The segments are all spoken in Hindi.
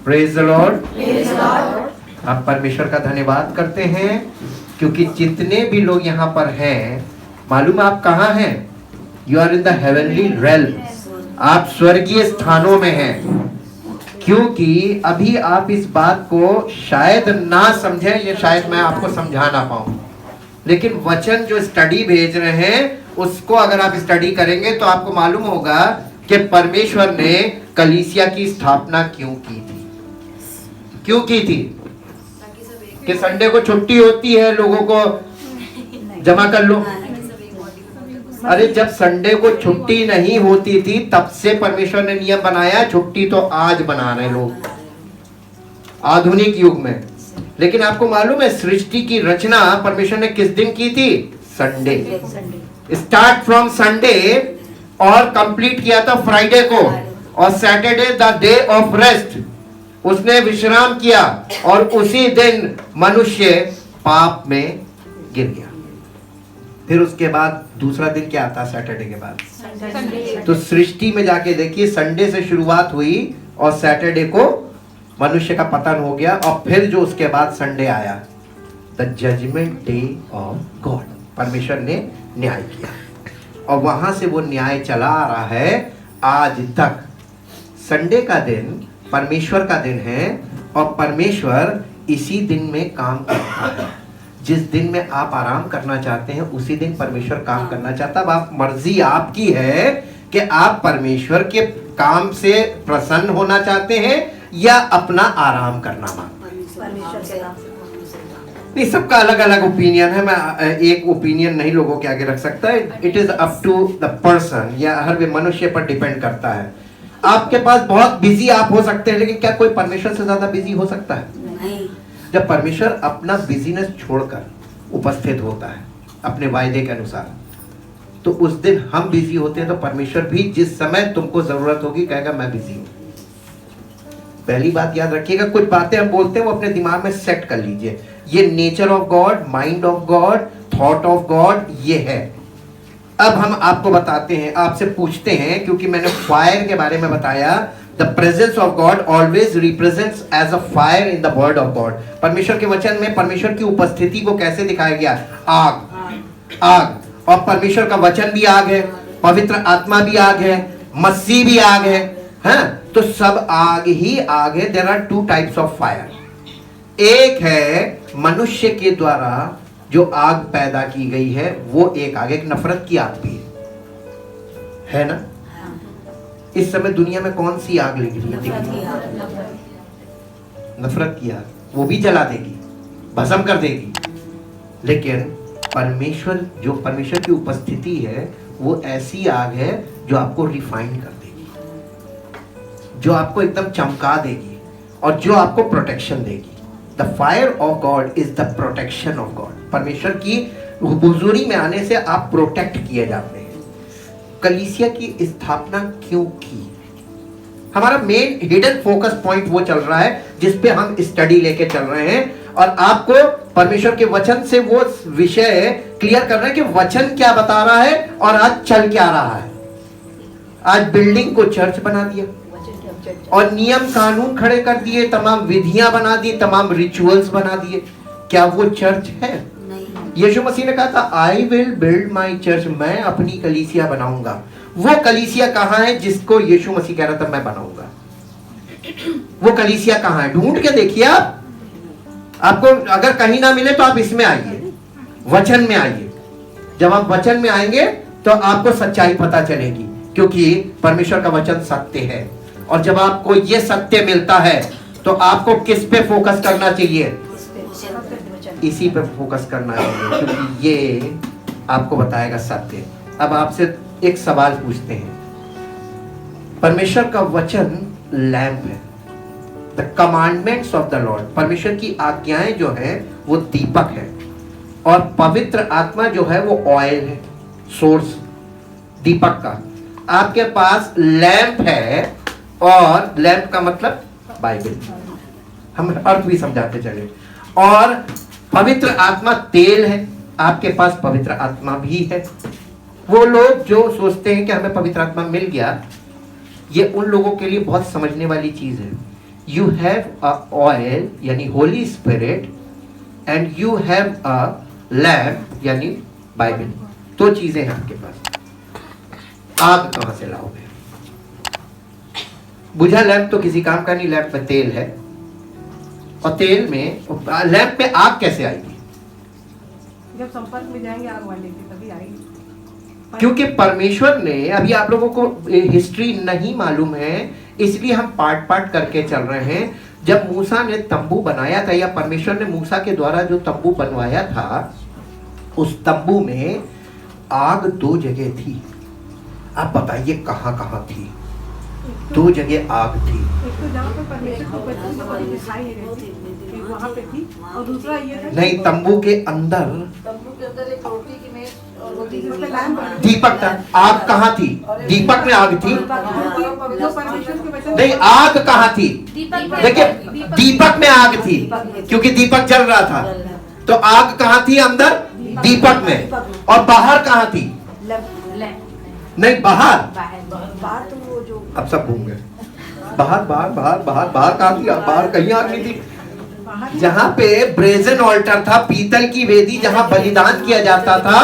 Praise the Lord. आप परमेश्वर का धन्यवाद करते हैं क्योंकि जितने भी लोग यहाँ पर हैं, मालूम आप कहाँ हैं? You are in the heavenly realm. आप स्वर्गीय स्थानों में हैं। क्योंकि अभी आप इस बात को शायद ना समझें, या शायद मैं आपको समझा ना पाऊं, लेकिन वचन जो स्टडी भेज रहे हैं उसको अगर आप स्टडी करेंगे तो आपको मालूम होगा कि परमेश्वर ने कलीसिया की स्थापना क्यों की थी। क्यों की थी? कि संडे को छुट्टी होती है, लोगों को जमा कर लो। अरे जब संडे को छुट्टी नहीं होती थी तब से परमेश्वर ने नियम बनाया। छुट्टी तो आज बना रहे लोग आधुनिक युग में। लेकिन आपको मालूम है सृष्टि की रचना परमेश्वर ने किस दिन की थी? संडे। स्टार्ट फ्रॉम संडे और कंप्लीट किया था फ्राइडे को, और Saturday the day of rest, उसने विश्राम किया, और उसी दिन मनुष्य पाप में गिर गया। फिर उसके बाद दूसरा दिन क्या आता? सैटरडे के बाद। तो सृष्टि में जाके देखिए, संडे से शुरुआत हुई और सैटरडे को मनुष्य का पतन हो गया, और फिर जो उसके बाद संडे आया, the judgement day of God, परमेश्वर ने न्याय किया, और वहां से वो न्याय चला आ रहा है आज तक। संडे का दिन परमेश्वर का दिन है, और परमेश्वर इसी दिन में काम करता है। जिस दिन में आप आराम करना चाहते हैं उसी दिन परमेश्वर काम करना चाहता है। आप मर्जी आपकी है कि आप परमेश्वर के काम से प्रसन्न होना चाहते हैं या अपना आराम करना मांगते हैं। नहीं, सबका अलग अलग ओपिनियन है। मैं एक ओपिनियन नहीं लोगों के आगे रख सकता है। It is up to the person, या हर वे मनुष्य पर डिपेंड करता है। आपके पास बहुत बिजी आप हो सकते हैं, लेकिन क्या कोई परमेश्वर से ज्यादा बिजी हो सकता है? नहीं। जब परमेश्वर अपना बिजीनेस छोड़कर उपस्थित होता है अपने वायदे के अनुसार, तो उस दिन हम बिजी होते हैं, तो परमेश्वर भी जिस समय तुमको जरूरत होगी कहेगा मैं बिजी हूं। पहली बात याद रखिएगा, कुछ बातें हम बोलते हैं वो अपने दिमाग में सेट कर लीजिए। ये nature of God, mind of God, thought of God ये है। अब हम आपको बताते हैं, आपसे पूछते हैं, क्योंकि मैंने फायर के बारे में बताया। The presence of God always represents as a fire in the word of God. परमेश्वर के वचन में परमेश्वर की उपस्थिति को कैसे दिखाया गया? आग, आग। और परमेश्वर का वचन भी आग है, पवित्र आत्मा भी आग है, मसीह भी आग है, हैं? तो सब आग ही आग है। There are two types of fire. एक है मनुष्य के द्वारा जो आग पैदा की गई है, वो एक आग, एक नफरत की आग भी है ना? इस समय दुनिया में कौन सी आग लगी है? नफरत की आग। वो भी जला देगी, भस्म कर देगी। लेकिन परमेश्वर, जो परमेश्वर की उपस्थिति है, वो ऐसी आग है जो आपको रिफाइन कर देगी, जो आपको एकदम चमका देगी, और जो आपको प्रोटेक्शन देगी। The fire of God is the protection of God. परमेश्वर की हुजूरी में आने से आप प्रोटेक्ट किए जाते हैं। कलीसिया की स्थापना क्यों की? हमारा मेन हिडन फोकस पॉइंट वो चल रहा है जिस पे हम स्टडी लेके चल रहे हैं, और आपको परमेश्वर के वचन से वो विषय क्लियर कर रहे हैं कि वचन क्या बता रहा है और आज चल क्या रहा है। आज बिल्डिंग को चर्च बना दिया, और नियम कानून खड़े कर दिए, तमाम विधियां बना दी, तमाम रिचुअल्स बना दिए। क्या वो चर्च है? यीशु मसीह ने कहा था, I will build my church, मैं अपनी कलीसिया बनाऊंगा। वो कलीसिया कहाँ है जिसको यीशु मसीह कह रहा था मैं बनाऊंगा? वो कलीसिया कहाँ है? ढूंढ के देखिए। आपको अगर कहीं ना मिले तो आप इसमें आइए, वचन में आइए। जब आप वचन में आएंगे तो आपको सच्चाई पता चलेगी, क्योंकि परमेश्वर का वचन सत्य है। और जब आपको ये सत्य मिलता है तो आपको किस पे फोकस करना चाहिए? इसी पे फोकस करना चाहिए, क्योंकि ये आपको बताएगा सत्य। अब आपसे एक सवाल पूछते हैं। परमेश्वर का वचन लैंप है, the commandments of the Lord. परमेश्वर की आज्ञाएं जो है वो दीपक है, और पवित्र आत्मा जो है वो ऑयल है, सोर्स दीपक का। आपके पास लैंप है, और लैंप का मतलब बाइबल, हम अर्थ भी समझाते चले। और पवित्र आत्मा तेल है, आपके पास पवित्र आत्मा भी है। वो लोग जो सोचते हैं कि हमें पवित्र आत्मा मिल गया, ये उन लोगों के लिए बहुत समझने वाली चीज है, you have a oil यानी Holi spirit, and you have a lamp यानी बाइबल। दो चीजें हैं आपके पास। आग कहां से लाओगे? बुझा लैंप तो किसी काम का नहीं, लैंप में तेल है, और तेल में, लैंप में आग कैसे आएगी? जब संपर्क में जाएंगे आग वाले के तभी आएगी। क्योंकि परमेश्वर ने, अभी आप लोगों को हिस्ट्री नहीं मालूम है इसलिए हम पार्ट पार्ट करके चल रहे हैं। जब मूसा ने तंबू बनाया था, या परमेश्वर ने मूसा के द्वारा जो तंबू बनवाया था, उस तंबू में आग दो जगह थी। आप बताइए कहां कहां थी? दो जगह आग थी। एक तो जहाँ पे परमेश्वर की उपस्थिति दिखाई दे रही थी, वहाँ पे थी, और दूसरा ये था नहीं, तंबू के अंदर एक रोटी की मेज और रोटी की दीपक था। आग कहाँ थी? दीपक में आग थी। जो परमेश्वर के वचन, नहीं, आग कहाँ थी? देखिए, दीपक में आग थी क्योंकि दीपक जल रहा था। तो आग कहाँ थी? अंदर दीपक में। और बाहर कहाँ थी? नहीं, बाहर। बाहर तो वो जो अब सब घूम गए। बाहर बाहर बाहर बाहर बाहर कहाँ थी? बाहर कहीं आग नहीं थी। जहाँ पे ब्रेजन ऑल्टर था, पीतल की वेदी, जहाँ बलिदान किया जाता था,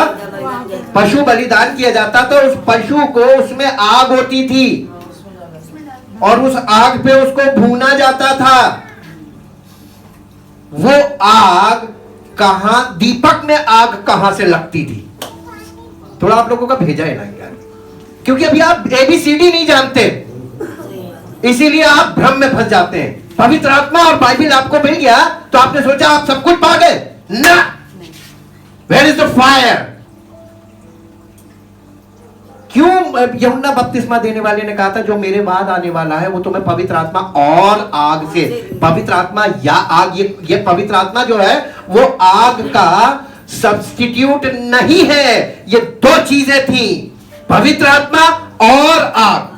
पशु बलिदान किया जाता था, उस पशु को, उसमें आग होती थी और उस आग पे उसको भूना जाता था। वो आग कहां, दीपक में आग कहां से लगती थी? थोड़ा आप लोगों का भेजा है ना यार, क्योंकि अभी आप ABCD नहीं जानते, इसीलिए आप भ्रम में फंस जाते हैं। पवित्र आत्मा और बाइबल आपको मिल गया तो आपने सोचा आप सब कुछ पा गए ना। Where is the fire? क्यों यूहन्ना बपतिस्मा देने वाले ने कहा था जो मेरे बाद आने वाला है वो तुम्हें पवित्र आत्मा और आग से, पवित्र आत्मा या आग, ये पवित्र आत्मा जो है वो आग का सब्स्टिट्यूट नहीं है। ये दो चीजें थी, पवित्र आत्मा और आग।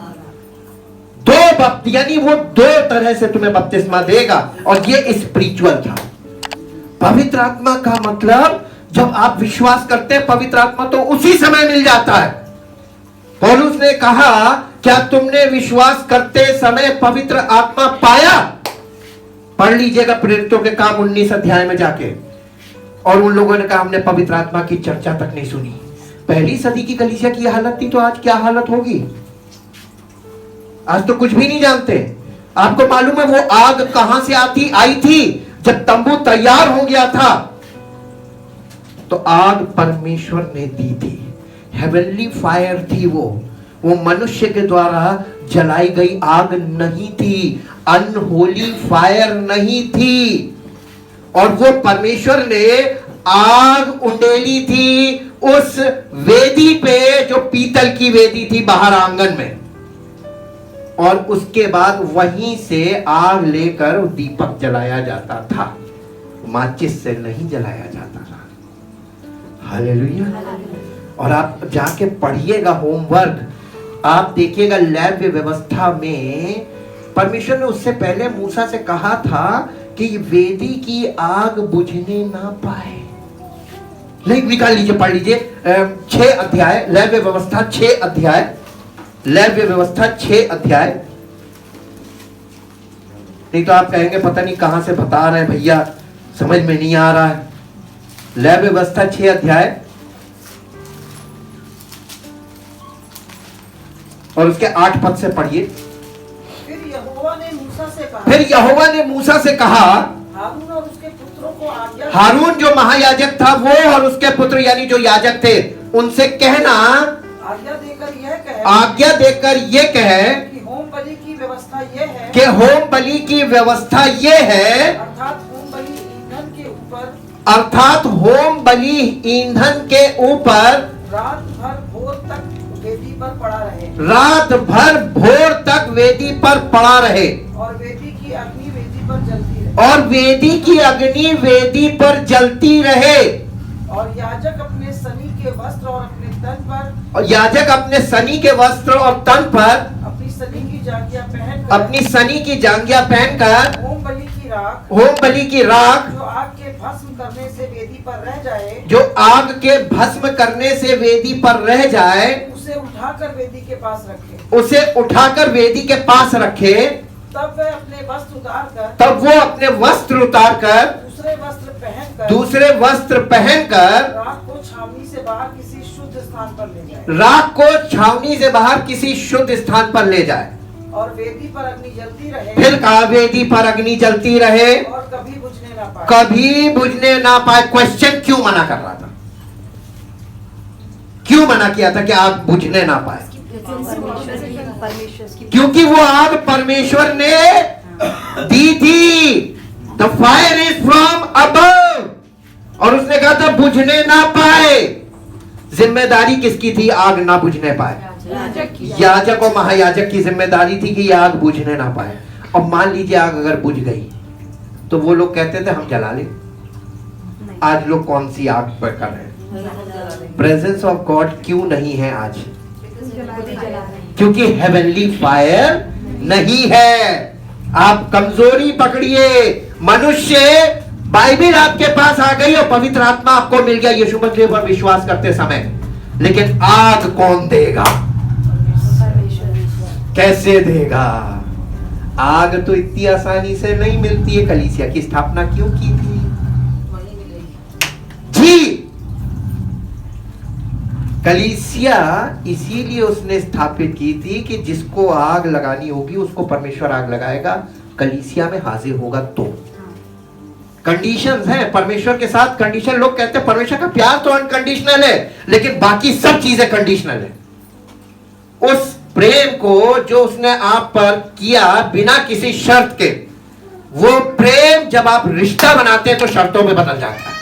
दो यानी वो दो तरह से तुम्हें बपतिस्मा देगा, और ये स्पिरिचुअल था। पवित्र आत्मा का मतलब जब आप विश्वास करते हैं पवित्र आत्मा तो उसी समय मिल जाता है। पौलुस ने कहा, क्या तुमने विश्वास करते समय पवित्र आत्मा पाया? पढ़ लीजिएगा प्रेरितों के काम 19 अध्याय में जाके। और उन लोगों ने कहा हमने पवित्र आत्मा की चर्चा तक नहीं सुनी। पहली सदी की कलीसिया की हालत थी, तो आज क्या हालत होगी? आज तो कुछ भी नहीं जानते। आपको मालूम है वो आग कहां से आई थी? जब तंबू तैयार हो गया था तो आग परमेश्वर ने दी थी, हेवनली फायर थी। वो मनुष्य के द्वारा जलाई गई आग नहीं थी, अनहोली फायर नहीं थी। और वो परमेश्वर ने आग उंडेली थी उस वेदी पे जो पीतल की वेदी थी बाहर आंगन में, और उसके बाद वहीं से आग लेकर दीपक जलाया जाता था, माचिस से नहीं जलाया जाता था। हालेलुया। और आप जाके पढ़िएगा होमवर्क, आप देखिएगा लैब व्यवस्था में परमेश्वर ने उससे पहले मूसा से कहा था कि वेदी की आग बुझने ना पाए। लेकिन निकाल लीजिए, पढ़ लीजिए 6 अध्याय, लैब व्यवस्था 6 अध्याय, लैब व्यवस्था 6 अध्याय। नहीं तो आप कहेंगे पता नहीं कहां से बता रहे हैं भैया, समझ में नहीं आ रहा है। लैब व्यवस्था 6 अध्याय और उसके 8 पद से पढ़िए। फिर यहोवा ने मूसा से कहा, हारून और उसके पुत्रों को आज्ञा, हारून जो महायाजक था वो और उसके पुत्र यानी जो याजक थे उनसे कहना, आज्ञा देकर ये कहे कि होम बलि की व्यवस्था ये है, कि होम बलि की व्यवस्था ये है, अर्थात होम बलि ईंधन के ऊपर, अर्थात होम बलि ईंधन के ऊपर रात भर भोर तक वेदी पर पड़ा रहे, रात भर भोर तक वेदी पर पड़ा रहे, और वेदी की अग्नि वेदी पर जलती रहे, और वेदी की अग्नि वेदी पर जलती रहे, और याजक अपने सनी के वस्त्र और अपने तन पर, और याजक अपने सनी के वस्त्र और तन पर अपनी सनी की जांघिया पहनकर होम बलि की राख, होम बलि की राख जो आग के भस्म करने से वेदी पर रह जाए, जो आग के भस्म करने से वेदी पर रह जाए, उसे उठाकर वेदी के पास रखे, उसे उठाकर वेदी के पास रखे, तब वे अपने वस्त्र उतार कर तब वो अपने वस्त्र उतार कर दूसरे वस्त्र पहनकर राख को छावनी से बाहर किसी शुद्ध स्थान पर ले जाए। राख को छावनी से बाहर किसी शुद्ध स्थान पर ले जाए। और वेदी पर अग्नि जलती रहे। फिर कहा वेदी पर अग्नि जलती रहे और कभी बुझने ना पाए। कभी बुझने ना पाए। क्वेश्चन क्यों मना कर रहा था? क्यों मना किया था कि आग बुझने ना पाए? क्योंकि वो आग परमेश्वर ने दी थी। The fire is from above, और उसने कहा था बुझने ना पाए। जिम्मेदारी किसकी थी? आग ना बुझने पाए। याजक और महायाजक की जिम्मेदारी थी कि आग बुझने ना पाए। और मान लीजिए आग अगर बुझ गई तो वो लोग कहते थे हम जला ले। आज लोग कौन सी आग पर कर रहे हैं? प्रेजेंस ऑफ गॉड क्यों नहीं है आज? क्योंकि हेवनली फायर नहीं है। आप कमजोरी पकड़िए। मनुष्य, बाइबल आपके पास आ गई और पवित्र आत्मा आपको मिल गया यीशु मसीह पर विश्वास करते समय, लेकिन आग कौन देगा? कैसे देगा? आग तो इतनी आसानी से नहीं मिलती है। कलीसिया की स्थापना क्यों की थी जी? कलीसिया इसीलिए उसने स्थापित की थी कि जिसको आग लगानी होगी उसको परमेश्वर आग लगाएगा। कलीसिया में हाजिर होगा तो। कंडीशंस हैं परमेश्वर के साथ। कंडीशन, लोग कहते हैं परमेश्वर का प्यार तो अनकंडीशनल है, लेकिन बाकी सब चीजें कंडीशनल है। उस प्रेम को जो उसने आप पर किया बिना किसी शर्त के, वो प्रेम जब आप रिश्ता बनाते हैं तो शर्तों में बदल जाता है।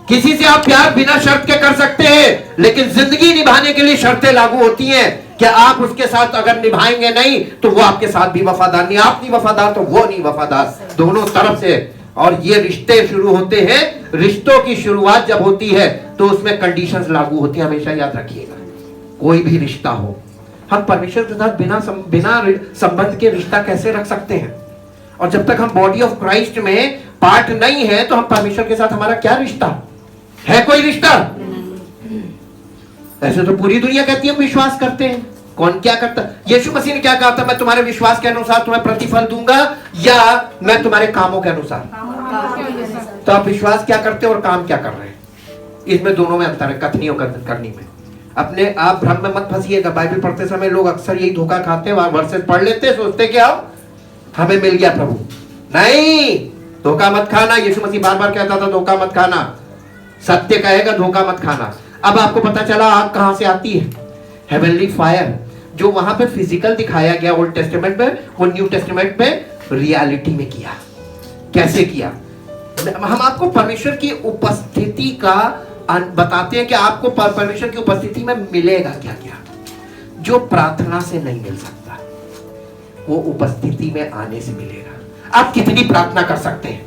किसी से आप प्यार बिना शर्त के कर सकते हैं, लेकिन जिंदगी निभाने के लिए शर्तें लागू होती हैं कि आप उसके साथ अगर निभाएंगे नहीं तो वो आपके साथ भी वफादार नहीं, आप नहीं वफादार तो वो नहीं वफादार, दोनों तरफ से। और ये रिश्ते शुरू होते हैं, रिश्तों की शुरुआत जब होती है तो उसमें कंडीशंस लागू होती हैं। हमेशा याद रखिएगा, कोई भी रिश्ता हो, हम परमेश्वर के साथ बिना संबंध के रिश्ता कैसे रख सकते हैं? और जब तक हम बॉडी ऑफ क्राइस्ट में पार्ट नहीं है तो हम परमेश्वर के साथ हमारा क्या रिश्ता है? कोई रिश्ता? ऐसे तो पूरी दुनिया कहती है हम विश्वास करते हैं। कौन क्या करता? यीशु मसीह ने क्या कहा था? मैं तुम्हारे विश्वास के अनुसार तुम्हें प्रतिफल दूंगा या मैं तुम्हारे कामों के अनुसार? तो आप विश्वास क्या करते हो और काम क्या कर रहे हैं? इसमें दोनों में अंतर है, कथनी और करनी में। अपने आप भ्रम में मत फंसिएगा। बाइबल पढ़ते समय लोग अक्सर यही धोखा खाते हैं, वर्सेस पढ़ लेते हैं, सोचते क्या हमें मिल गया प्रभु। नहीं, धोखा मत खाना। यीशु मसीह बार बार कहता था धोखा मत खाना, सत्य कहेगा, धोखा मत खाना। अब आपको पता चला आग कहां से आती है? हेवनली फायर, जो वहां पे फिजिकल दिखाया गया ओल्ड टेस्टामेंट में, वो न्यू टेस्टामेंट में रियलिटी में किया। कैसे किया? हम आपको परमेश्वर की उपस्थिति का बताते हैं कि आपको परमेश्वर की उपस्थिति में मिलेगा क्या क्या, जो प्रार्थना से नहीं मिल सकता, वो उपस्थिति में आने से मिलेगा। आप कितनी प्रार्थना कर सकते हैं?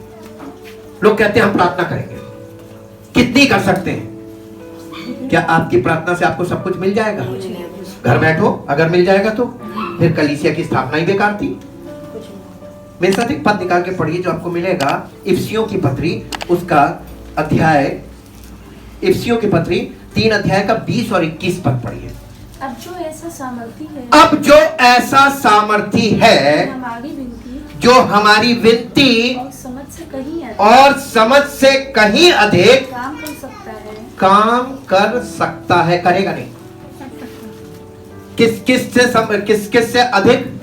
लोग कहते हैं हम प्रार्थना करेंगे, कितनी कर सकते हैं? क्या आपकी प्रार्थना से आपको सब कुछ मिल जाएगा? घर बैठो, अगर मिल जाएगा तो फिर कलीसिया की स्थापना ही बेकार थी। मेरे साथ एक पद निकाल के पढ़िए जो आपको मिलेगा। इफिसियों की पत्री, उसका अध्याय, इफिसियों की पत्री 3 अध्याय का 20 और 21 पद पढ़िए। अब जो ऐसा सामर्थी है, अब जो ऐसा सामर्थी है हमारी विनती, जो हमारी विनती और समझ से कहीं अधिक, और समझ से कहीं अधिक काम कर सकता है, काम कर सकता है। करेगा नहीं? किस से अधिक,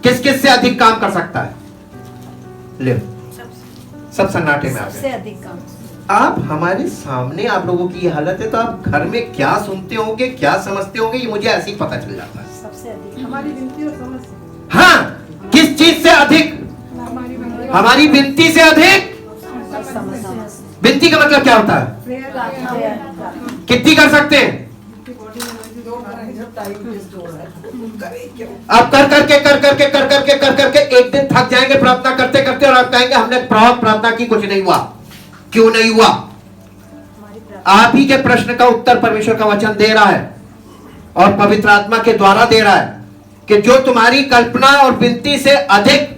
किस से अधिक काम कर सकता है? ले, सब सन्नाटे में आ गए। सबसे अधिक काम। आप हमारे सामने, आप लोगों की ये हालत है तो आप घर में क्या सुनते होंगे, क्या समझते होंगे, ये मुझे ऐसे ही पता चल जाता है। सबसे अधिक हमारी विनती और समझ से। हाँ, किस चीज से अधिक? हमारी विनती से अधिक। विनती का मतलब क्या होता है? कितनी कर सकते हैं? आप कर करके एक दिन थक जाएंगे प्रार्थना करते करते और आप कहेंगे हमने बहुत प्रार्थना की, कुछ नहीं हुआ। क्यों नहीं हुआ? आप ही के प्रश्न का उत्तर परमेश्वर का वचन दे रहा है और पवित्र आत्मा के द्वारा दे रहा है कि जो तुम्हारी कल्पना और विनती से अधिक,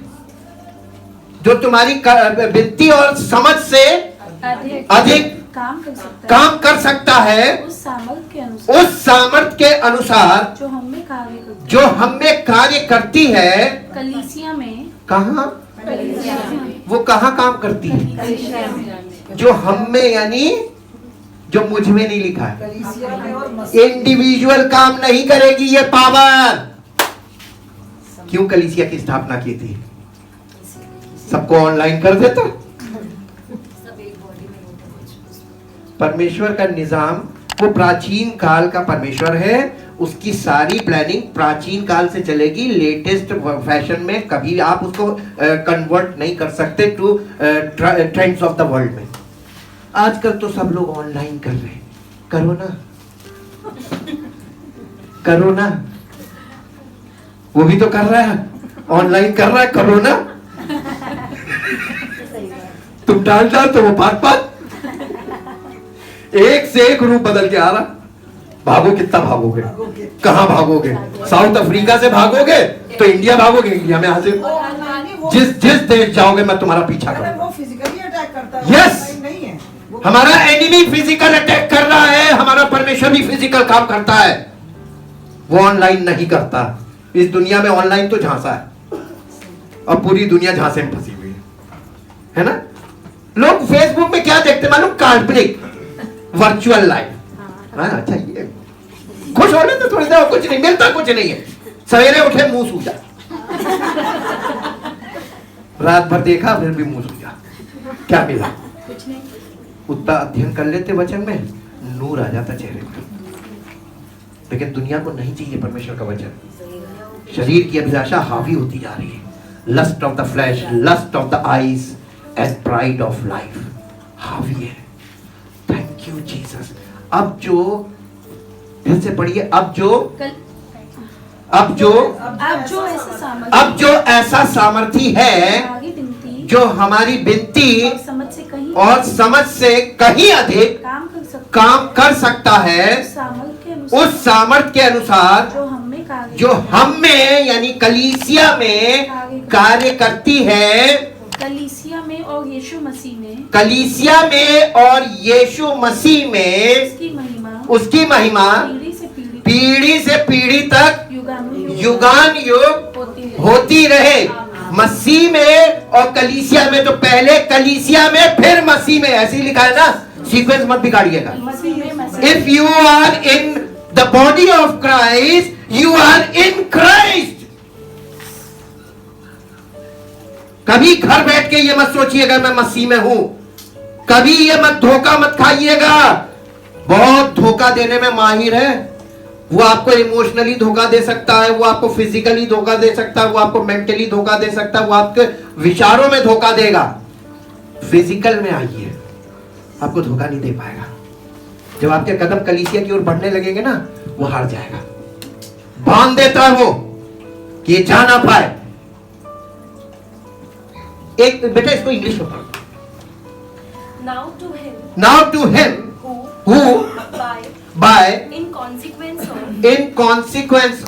जो तुम्हारी विनती और समझ से अधिक काम कर सकता है काम कर सकता है उस सामर्थ के अनुसार उस सामर्थ के अनुसार जो हम में कार्य करती जो हम में कार्य करती है। कलीसिया में कहाँ? कलीसिया में वो कहाँ काम करती है? जो हम में, यानी जो मुझ में नहीं लिखा है। कलीसिया में और मसीह इंडिविजुअल काम नहीं करेगी ये पावर। क्यों कलीसिया की स्थापना की थी? सबको ऑनलाइन कर देता। परमेश्वर का निजाम वो प्राचीन काल का परमेश्वर है, उसकी सारी प्लानिंग प्राचीन काल से चलेगी। लेटेस्ट फैशन में कभी आप उसको कन्वर्ट नहीं कर सकते to trends of the world में। आजकल तो सब लोग ऑनलाइन कर रहे हैं। करो ना, करो ना, वो भी तो कर रहा है, ऑनलाइन कर रहा है, करो ना। तुम डाल तो वो बात एक से एक रूप बदल के आ रहा। भागो, कितना भागोगे? कहां भागोगे? साउथ अफ्रीका से भागोगे तो इंडिया भागोगे, इंडिया में हाजिर। जिस देश जाओगे मैं तुम्हारा पीछा करूंगा। वो फिजिकली अटैक करता है, Yes! वो नहीं है। वो हमारा एनिमी फिजिकल अटैक कर रहा है, हमारा परमेश्वर भी फिजिकल काम करता है, वो ऑनलाइन नहीं करता। इस दुनिया में ऑनलाइन तो झांसा है और पूरी दुनिया झांसे में फंसी हुई है ना। लोग फेसबुक में क्या देखते मालूम? काल्पनिक वर्चुअल लाइफ। अच्छा, ये खुश होने तो थोड़ी देर, कुछ नहीं मिलता, कुछ नहीं है। सवेरे उठे मुंह सूजा, रात भर देखा फिर भी मुंह सूजा, क्या मिला? कुछ नहीं। उतना अध्ययन कर लेते वचन में, नूर आ जाता चेहरे पर। लेकिन दुनिया को नहीं चाहिए परमेश्वर का वचन। शरीर की अभिलाषा हावी होती जा रही है। Lust of the flesh, lust of the eyes and pride of life हावी है। Thank you Jesus. अब जो, फिर से पढ़िए, अब जो अब जो ऐसा सामर्थी है हमारी विनती जो हमारी विनती और समझ से कहीं अधिक काम कर सकता है उस सामर्थ के अनुसार जो हम में यानी कलीसिया में कार्य करती है। कलीसिया में और यीशु मसीह में, कलीसिया में और यीशु मसीह में उसकी महिमा पीढ़ी से पीढ़ी तक युगान युग होती रहे। मसीह में और कलीसिया में, तो पहले कलीसिया में फिर मसीह में, ऐसे ही लिखा है ना। सीक्वेंस मत बिगाड़िएगा। If you are in the body of Christ, you are in Christ. कभी घर बैठ के ये मत सोचिएगा मैं मसीह में हूं। कभी ये धोखा मत खाइएगा। बहुत धोखा देने में माहिर है। वो आपको इमोशनली धोखा दे सकता है, वो आपको फिजिकली धोखा दे सकता है, वो आपको मेंटली धोखा दे सकता है, वो आपके विचारों में धोखा देगा। फिजिकल में आइए, आपको धोखा नहीं दे पाएगा। जब आपके कदम कलीसिया की ओर बढ़ने लगेंगे ना, वो हार जाएगा। बांध देता है वो कि ये जा ना पाए। एक बेटा इसको इंग्लिश में पढ़ो। Now to him who by in consequence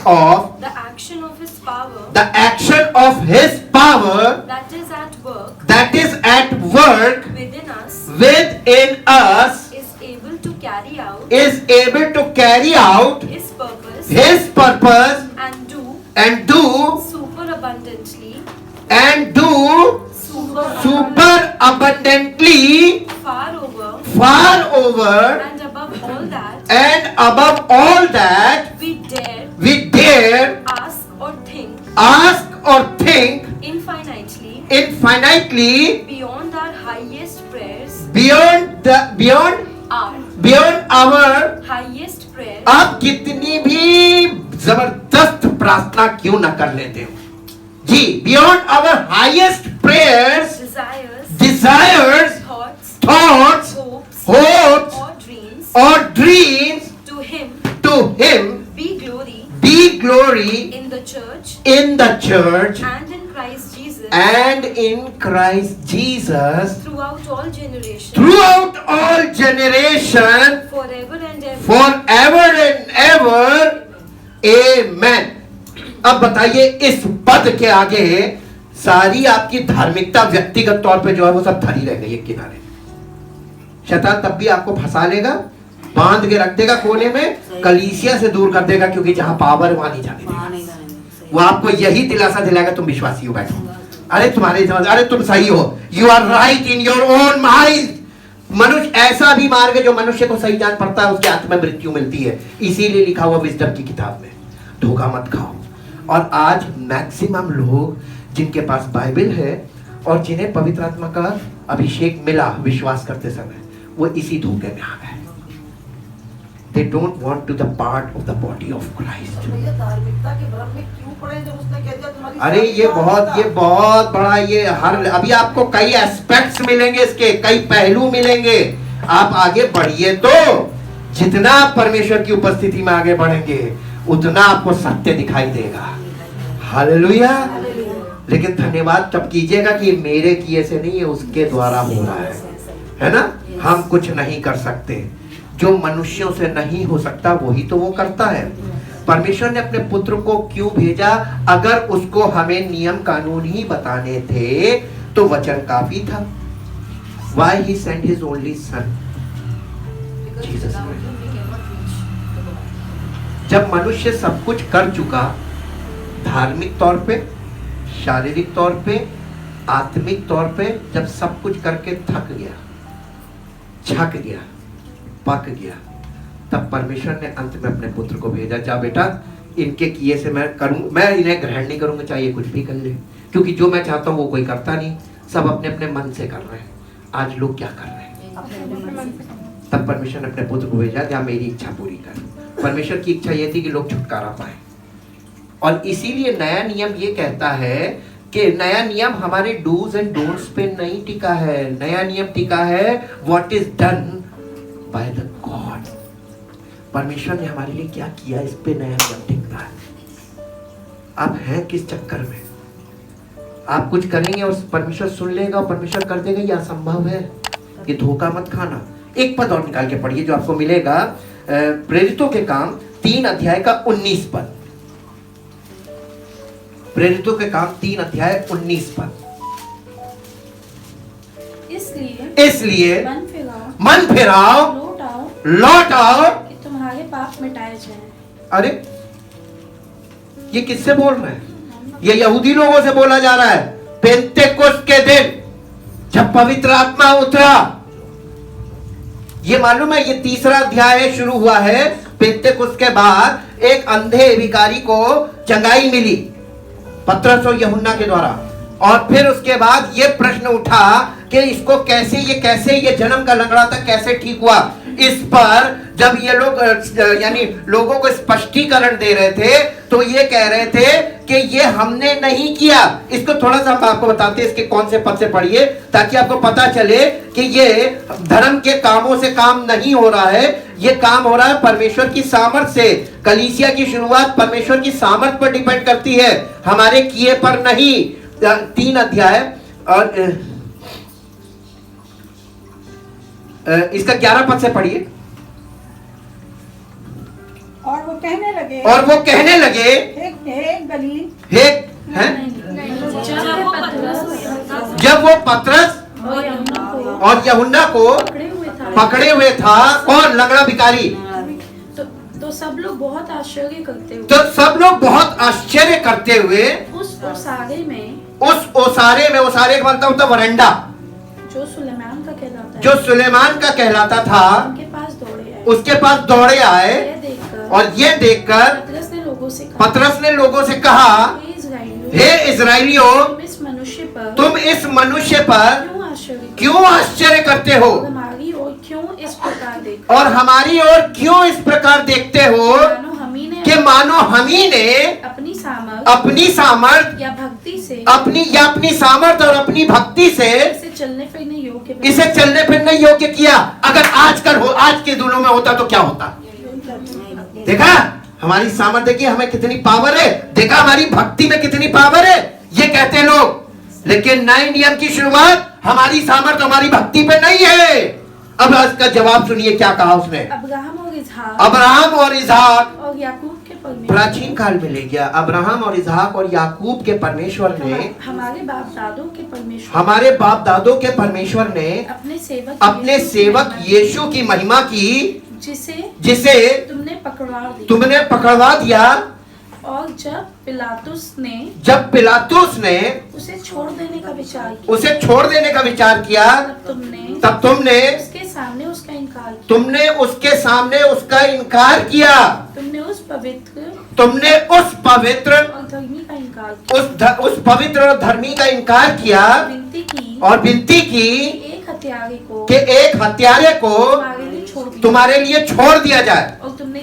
of the action of his power that is at work within us is able to carry out his purpose and do super abundantly far over and above all that we dare ask or think infinitely beyond our highest prayers beyond our highest prayers आप कितनी भी जबरदस्त प्रार्थना क्यों ना कर लेते हो जी, beyond our highest prayers, desires, thoughts, hopes, or dreams, to him be glory in the church and in Christ Jesus throughout all generations, forever and ever. Amen. अब बताइए, इस पद के आगे सारी आपकी धार्मिकता व्यक्तिगत तौर पे जो है वो सब धरी रह गई एक किनारे। शैतान तब भी आपको फंसा लेगा, बांध के रख देगा कोने में, कलीसिया से दूर कर देगा, क्योंकि जहां पावर वहां नहीं जाने देगा। वो आपको यही दिलासा दिलाएगा तुम विश्वासी हो, बैठो, अरे तुम्हारे समझ, अरे तुम सही हो, you are right in your own mind. मनुष्य ऐसा भी मार्ग है जो मनुष्य को सही जान पड़ता है, उसके हाथ में मृत्यु मिलती है। इसीलिए लिखा हुआ विजडम की किताब में, धोखा मत खाओ। और आज मैक्सिमम लोग जिनके पास बाइबल है और जिन्हें पवित्र आत्मा का अभिषेक मिला विश्वास करते समय, वो इसी धोखे में आ गए। They don't want to the part of the body of Christ. भैया धार्मिकता के भ्रम में क्यों पड़े जब उसने कह दिया तुम्हारी अरे ये बहुत बड़ा, ये हर, अभी आपको कई एस्पेक्ट्स मिलेंगे, इसके कई पहलू मिलेंगे। आप आगे बढ़िए तो जितना आप परमेश्वर की उपस्थिति में आगे बढ़ेंगे उतना आपको सत्य दिखाई देगा। हालेलुया। लेकिन धन्यवाद तब कीजिएगा कि मेरे किए से नहीं, है उसके द्वारा हो रहा है ना। हम कुछ नहीं कर सकते, जो मनुष्यों से नहीं हो सकता वही तो वो करता है। परमेश्वर ने अपने पुत्र को क्यों भेजा? अगर उसको हमें नियम कानून ही बताने थे तो वचन काफी था। Why he sent his only son? Jesus Christ. जब मनुष्य सब कुछ कर चुका, धार्मिक तौर पे, शारीरिक तौर पे, आत्मिक तौर पे, जब सब कुछ करके थक गया, छक गया, पक गया, तब परमेश्वर ने अंत में अपने पुत्र को भेजा। जा बेटा, इनके किए से मैं करूं, मैं इन्हें ग्रहण नहीं करूंगा, चाहे कुछ भी कर ले, क्योंकि जो मैं चाहता हूं वो कोई करता नहीं, सब अपने अपने मन से कर रहे हैं। आज लोग क्या कर रहे हैं? तब परमेश्वर ने अपने पुत्र को भेजा, जा मेरी इच्छा पूरी कर। परमेश्वर की इच्छा ये थी कि लोग छुटकारा पाए, और इसीलिए नया नियम ये कहता है कि नया नियम हमारे डूज एंड डोंट्स पे नहीं टिका है। नया नियम टिका है what is done by the God. परमेश्वर ने हमारे लिए क्या किया, इस पे नया नियम टिकता है। आप हैं किस चक्कर में? आप कुछ करेंगे और परमेश्वर सुन लेगा और परमेश्वर कर देगा, ये असंभव है। ये धोखा मत खाना। एक पद और निकाल के पढ़िए जो आपको मिलेगा, प्रेरितों के काम 3 अध्याय का 19 पद। प्रेरितों के काम 3 अध्याय 19 पद। इसलिए मन फिराओ, लौट आओ कि तुम्हारे पाप मिटाए जाएं। अरे ये किससे बोल रहे हैं? ये यहूदी लोगों से बोला जा रहा है। पेंतेकोस्त के दिन जब पवित्र आत्मा उतरा, ये मालूम है, ये 3रा अध्याय शुरू हुआ है। पेंतेकोस्त के बाद एक अंधे भिखारी को चंगाई मिली पतरस और यूहन्ना के द्वारा, और फिर उसके बाद ये प्रश्न उठा कि इसको कैसे ये जन्म का लंगड़ा था कैसे ठीक हुआ। इस पर जब ये लोग यानी लोगों को स्पष्टीकरण दे रहे थे तो ये कह रहे थे कि ये हमने नहीं किया। इसको थोड़ा सा हम आपको बताते हैं, इसके कौन से पद से पढ़िए ताकि आपको पता चले कि ये धर्म के कामों से काम नहीं हो रहा है, ये काम हो रहा है परमेश्वर की सामर्थ से। कलीसिया की शुरुआत परमेश्वर की सामर्थ पर डिपेंड करती है, हमारे किए पर नहीं। 3 अध्याय और इसका 11 पद से पढ़िए। और वो कहने लगे हे गलील, जब वो पतरस और यूहन्ना को पकड़े हुए था, कौन? लंगड़ा भिखारी। तो सब लोग बहुत आश्चर्य करते हुए उस ओसारे में, ओसारे का मतलब होता वरंडा, जो सुलेमान का कहलाता था, उसके पास दौड़े आए और ये देखकर पतरस ने लोगों से कहा, हे इजराइलियों, तुम इस मनुष्य पर क्यों आश्चर्य करते हो और हमारी ओर क्यों इस प्रकार देखते हो कि मानो हम ही ने अपनी सामर्थ अपनी सामर्थ और अपनी भक्ति से इसे चलने फिरने योग्य किया। अगर आज के दिनों में होता तो क्या होता? देखा हमारी सामर्थ्य की हमें कितनी पावर है, देखा हमारी भक्ति में कितनी पावर है, ये कहते लोग। लेकिन नए नियम की शुरुआत हमारी सामर्थ्य हमारी भक्ति पे नहीं है। अब इसका जवाब सुनिए क्या कहा उसने। अब्राहम और इसहाक और याकूब परमेश्वर प्राचीन काल में ले गया। अब्राहम और इसहाक और याकूब के परमेश्वर ने, हमारे बाप दादों के परमेश्वर, हमारे बाप दादों के परमेश्वर ने अपने सेवक यीशु की महिमा की, जिसे तुमने पकड़वा दिया। और जब पिलातुस ने उसे छोड़ देने का विचार किया, तब तुमने उसके सामने उसका इनकार किया। तुमने उस पवित्र और धर्मी का इनकार किया और विनती की कि एक हत्यारे को तुम्हारे लिए छोड़ दिया जाए, और तुमने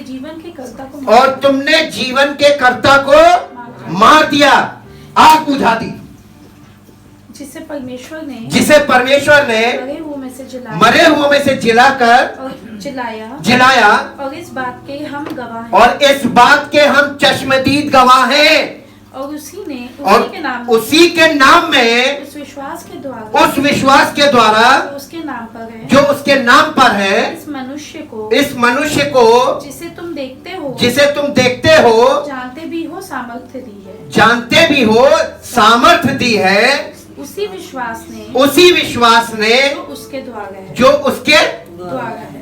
जीवन के कर्ता को मार दिया, आग बुझा दी, जिसे परमेश्वर ने मरे हुए में से जिलाया। और इस बात के हम गवाह हैं, और इस बात के हम चश्मदीद गवाह हैं। और उसी के नाम में उस विश्वास के द्वारा जो उसके नाम पर है, इस मनुष्य को जिसे तुम देखते हो जानते भी हो सामर्थ्य दी है। उसी विश्वास ने जो उसके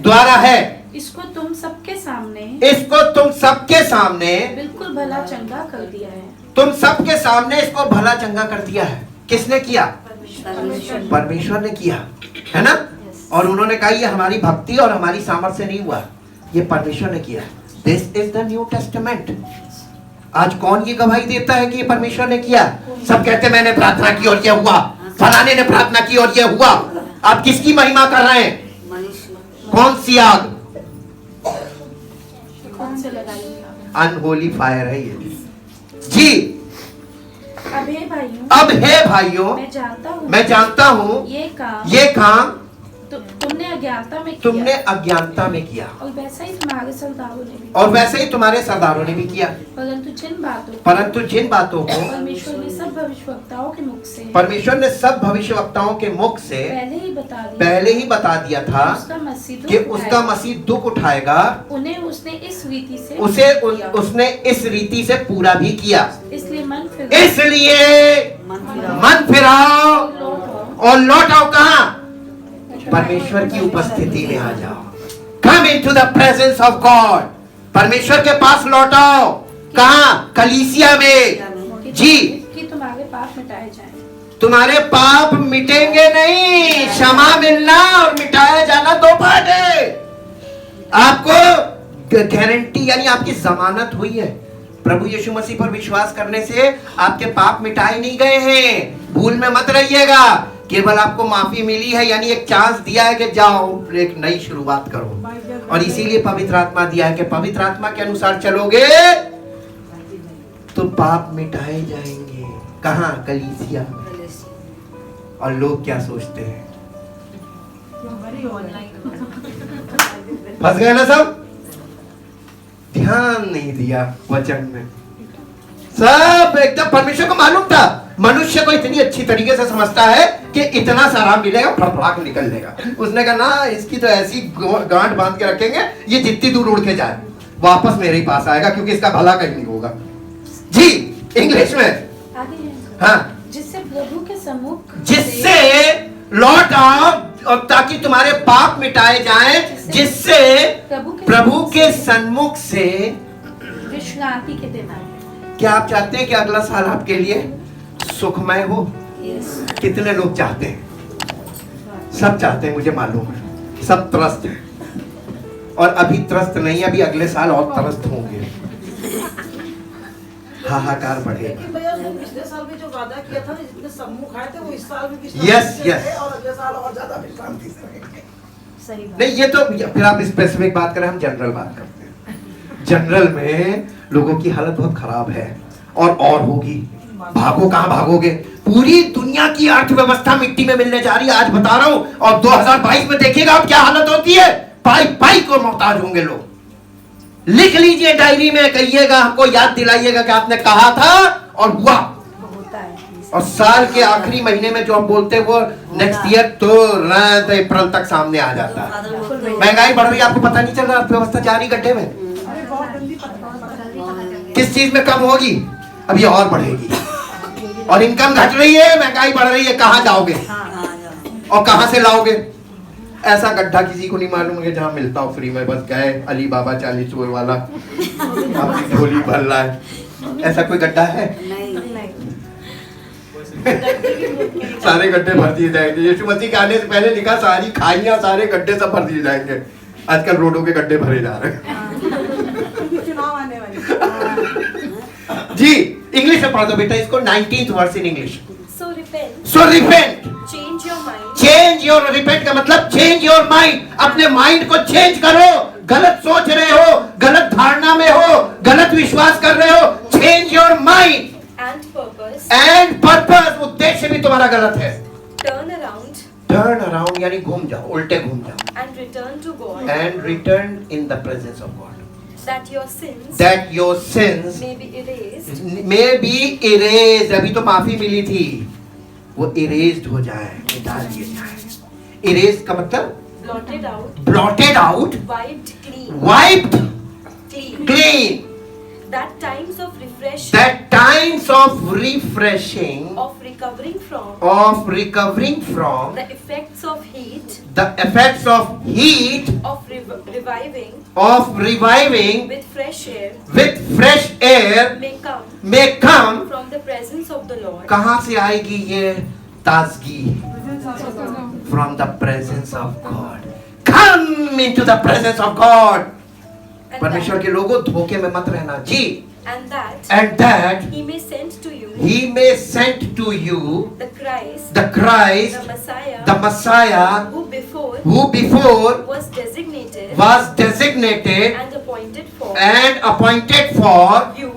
द्वारा है। इसको तुम सबके सामने बिल्कुल भला चंगा कर दिया है। तुम सबके सामने इसको भला चंगा कर दिया है। किसने किया? परमेश्वर ने किया, है ना। और उन्होंने कहा ये हमारी भक्ति और हमारी सामर्थ्य से नहीं हुआ, ये परमेश्वर ने किया। This is the new testament. आज कौन ये गवाही देता है कि ये परमेश्वर ने किया? सब कहते मैंने प्रार्थना की और ये हुआ, फलाने ने प्रार्थना की और ये हुआ। आप किसकी महिमा कर रहे हैं? कौन सी आग? अनहोली फायर है ये जी। अब हे भाइयों, मैं जानता हूँ ये काम तुमने अज्ञानता में किया, और वैसा ही तुम्हारे सरदारों ने भी किया। परंतु जिन बातों को परमेश्वर ने सब भविष्यवक्ताओं के मुख से पहले ही बता दिया था कि उसका मसीह दुख उठाएगा, उन्हें उसने इस रीति से पूरा भी किया। इसलिए मन फिराओ और लौट आओ। कहाँ? परमेश्वर की उपस्थिति में आ जाओ। Come into the presence of God। परमेश्वर के पास लौटाओ। कहाँ? कलीसिया में जी। कि तुम्हारे पाप मिटाए जाएं। तुम्हारे पाप मिटेंगे नहीं, क्षमा मिलना और मिटाया जाना दो बात है। आपको गारंटी यानी आपकी जमानत हुई है। प्रभु यीशु मसीह पर विश्वास करने से आपके पाप मिटाए नहीं गए हैं। भूल में मत रहिएगा। केवल आपको माफी मिली है, यानी एक चांस दिया है कि जाओ एक नई शुरुआत करो। और इसीलिए पवित्र आत्मा दिया है कि पवित्र आत्मा के अनुसार चलोगे तो पाप मिटाए जाएंगे। कहाँ? कलीसिया। और लोग क्या सोचते हैं? फंस गए ना सब? ध्यान नहीं दिया वचन में। सब एकदम परमेश्वर को मालूम था। मनुष्य को इतनी अच्छी तरीके से समझता है कि इतना सारा मिलेगा, फड़फड़ा के निकल लेगा। उसने कहा ना, इसकी तो ऐसी गांठ बांध के रखेंगे, ये जितनी दूर उड़ के जाए वापस मेरे ही पास आएगा, क्योंकि इसका भला कहीं नहीं होगा। जी इंग्लिश में हाँ, जिससे प्रभु के सम्मुख लौट आओ और ताकि तुम्हारे पाप मिटाए जाएं, जिससे प्रभु के सन्मुख से विश्रांति के दिन आए। क्या आप चाहते हैं कि अगला साल आपके लिए सुखमय हो? कितने लोग चाहते हैं? सब चाहते हैं, मुझे मालूम है। सब त्रस्त हैं, और अभी त्रस्त नहीं, अभी अगले साल और त्रस्त होंगे। हाहाकार बढ़ेगा। लेकिन भैया पिछले साल भी जो वादा किया था, जितने सम्मुख आए थे, वो इस साल भी यस और अगले साल और ज्यादा विश्रांति से रहेंगे। सही बात। नहीं, ये तो फिर आप स्पेसिफिक बात करें, हम जनरल बात करते हैं। जनरल में लोगों की हालत बहुत खराब है और होगी। भागो, कहाँ भागोगे? पूरी दुनिया की अर्थव्यवस्था मिट्टी में मिलने जा रही है, आज बता रहा हूं। और 2022 में देखिएगा आप क्या हालत होती है। पाई पाई को मोहताज होंगे लोग। लिख लीजिए डायरी में, कहिएगा, हमको याद दिलाइएगा कि आपने कहा था और हुआ। और साल के आखिरी महीने में जो हम बोलते हैं वो नेक्स्ट ईयर तुरंत अप्रैल तक सामने आ जाता है। महंगाई बढ़ रही है, आपको पता नहीं चल रहा, अर्थव्यवस्था जा रही गड्ढे में। किस चीज में कम होगी? अब ये और बढ़ेगी। और इनकम घट रही है, महंगाई बढ़ रही है, कहां जाओगे और कहां से लाओगे? ऐसा गड्ढा किसी को नहीं मालूम है जहां मिलता हो फ्री में, बस गए अली बाबा 40 चोर वाला आपकी झोली भर रहा है, ऐसा कोई गड्ढा है? सारे गड्ढे भर दिए जाएंगे। यीशु मसीह के आने से पहले लिखा सारी खाइयां सारे गड्ढे सब भर दिए जाएंगे। आजकल रोडों के गड्ढे भरे जा रहे हैं। चुनाव आने वाले। जी इंग्लिश में पढ़ दो बेटा इसको, 19th verse in English. So repent, so repent, change your mind, change your, repent का मतलब चेंज योर माइंड। अपने माइंड को चेंज करो। गलत सोच रहे हो, गलत धारणा में हो, गलत विश्वास कर रहे हो, change your mind and purpose, and purpose. उद्देश्य भी तुम्हारा गलत है। turn around टर्न अराउंड यानी घूम जाओ, उल्टे घूम जाओ। and return to God, and return in the presence of God, that your sins that your sins may be erased, में बी इरेज, अभी तो माफी मिली थी, वो इरेज्ड हो जाए, मिटा दिए जाए। इरेज का मतलब blotted out, blotted out, wiped clean, wiped clean. Clean. That times of refreshing, That times of refreshing, of recovering from the effects of heat, effects of heat, of reviving of reviving with fresh air with fresh air may come may come। from the presence of the Lord. कहाँ से आएगी ये ताजगी? From the presence of God. Come into the presence of God। And परमेश्वर के लोगों धोखे में मत रहना जी। and that And that He may send to you He may send to you the Christ, the Christ, the Messiah, the Messiah, who before who before was designated was designated and appointed for you,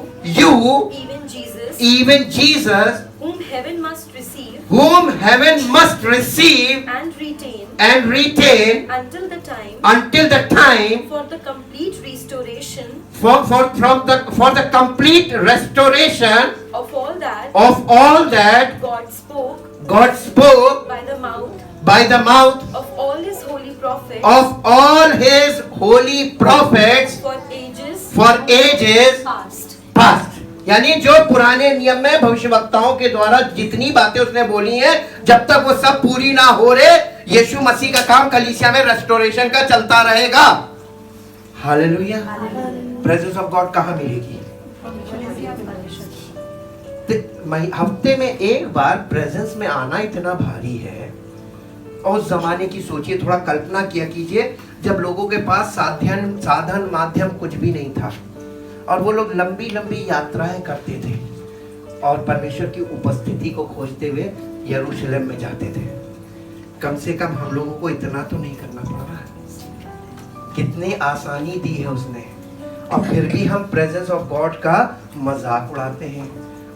even Jesus, whom heaven must receive whom heaven must receive and retain until the time for the complete restoration for the complete restoration of all that God spoke by the mouth of all His holy prophets for ages past. यानी जो पुराने नियम में भविष्यवक्ताओं के द्वारा जितनी बातें उसने बोली हैं, जब तक वो सब पूरी ना हो रहे, यीशु मसीह का काम कलीसिया में रेस्टोरेशन का चलता रहेगा। हालेलुया। प्रेजेंस ऑफ गॉड कहाँ मिलेगी? हफ्ते में एक बार प्रेजेंस में आना इतना भारी है। और उस जमाने की सोचिए, थोड़ा कल्पना किया कीजिए, जब लोगों के पास साधन माध्यम कुछ भी नहीं था और वो लोग लंबी लंबी यात्राएं करते थे और परमेश्वर की उपस्थिति को खोजते हुए यरूशलेम में जाते थे। कम से कम हम लोगों को इतना तो नहीं करना पड़ रहा है। कितनी आसानी दी है उसने, और फिर भी हम प्रेजेंस ऑफ गॉड का मजाक उड़ाते हैं,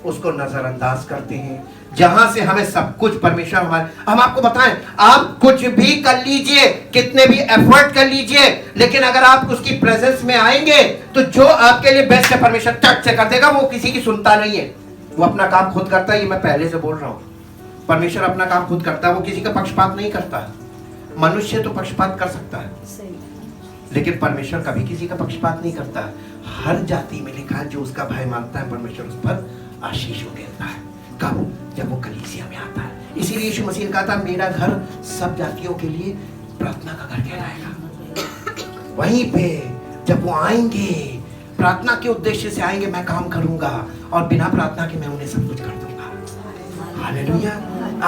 उसको नजरअंदाज करते हैं। जहां से हमें सब कुछ परमेश्वर हम आपको बताएं, आप कुछ भी कर लीजिए, कितने भी एफर्ट कर लीजिए, लेकिन अगर आप उसकी प्रेजेंस में आएंगे तो जो आपके लिए बेस्ट है परमेश्वर चट से कर देगा। वो किसी की सुनता नहीं है, वो अपना काम खुद करता है। ये मैं पहले से बोल रहा हूं, परमेश्वर अपना काम खुद करता है, वो किसी का पक्षपात नहीं करता। मनुष्य तो पक्षपात कर सकता है, लेकिन परमेश्वर कभी किसी का पक्षपात नहीं करता। हर जाति में लिखा है जो उसका भय मानता है परमेश्वर उस पर आशीष देता है। कब? जब वो कलीसिया में आता है। इसीलिए यीशु मसीह ने कहा था, मेरा घर सब जातियों के लिए प्रार्थना का घर कहलाएगा। वहीं पे जब वो आएंगे, प्रार्थना के उद्देश्य से आएंगे, मैं काम करूंगा और बिना प्रार्थना के मैं उन्हें सब कुछ कर दूंगा। हालेलुया।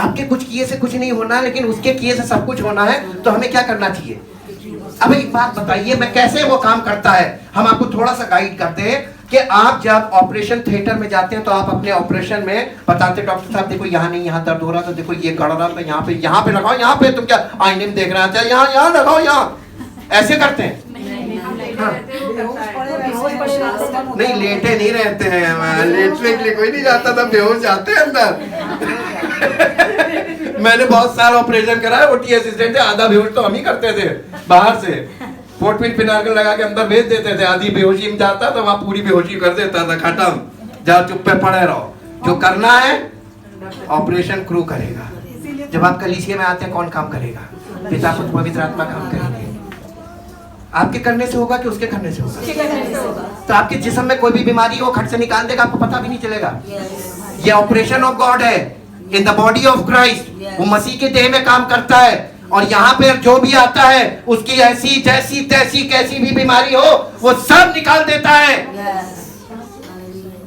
आपके कुछ किए से कुछ नहीं होना, लेकिन उसके किए से सब कुछ होना है। तो हमें क्या करना चाहिए? अब एक बात बताइए, मैं कैसे वो काम करता है, हम आपको थोड़ा सा गाइड करते हैं कि आप जब ऑपरेशन थिएटर में जाते हैं तो आप अपने ऑपरेशन में बताते, डॉक्टर साहब देखो यहाँ नहीं, यहाँ दर्द हो रहा था, देखो ये गड़ रहा था, यहाँ पे लगाओ, यहाँ पे तुम क्या आईने में देख रहे थे, यहाँ लगाओ, यहाँ ऐसे करते हैं। हाँ। नहीं, लेटे नहीं रहते हैं, लेटने के लिए कोई नहीं जाता था, बेहोश जाते हैं अंदर। मैंने बहुत साल ऑपरेशन कराया, ओटी असिस्टेंट थे, आधा बेहोश तो हम ही करते थे बाहर से, फोर्टपिन पिनार्कल लगा के अंदर भेज देते थे, आधी बेहोशी में जाता तो वहां पूरी बेहोशी कर देता था, खत्म, जाओ चुप पे पड़े रहो, जो करना है ऑपरेशन क्रू करेगा। जब आप कलीसिया में आते हैं कौन काम करेगा? पिता पुत्र पवित्र आत्मा काम करेंगे। आपके करने से होगा कि उसके करने से होगा? तो आपके जिस्म में कोई भी बीमारी हो, खट से निकाल देगा, आपको पता भी नहीं चलेगा। ये ऑपरेशन ऑफ गॉड है इन द बॉडी ऑफ क्राइस्ट। वो मसीह के देह में काम करता है, और यहाँ पे जो भी आता है उसकी ऐसी जैसी तैसी कैसी भी बीमारी हो वो सब निकाल देता है।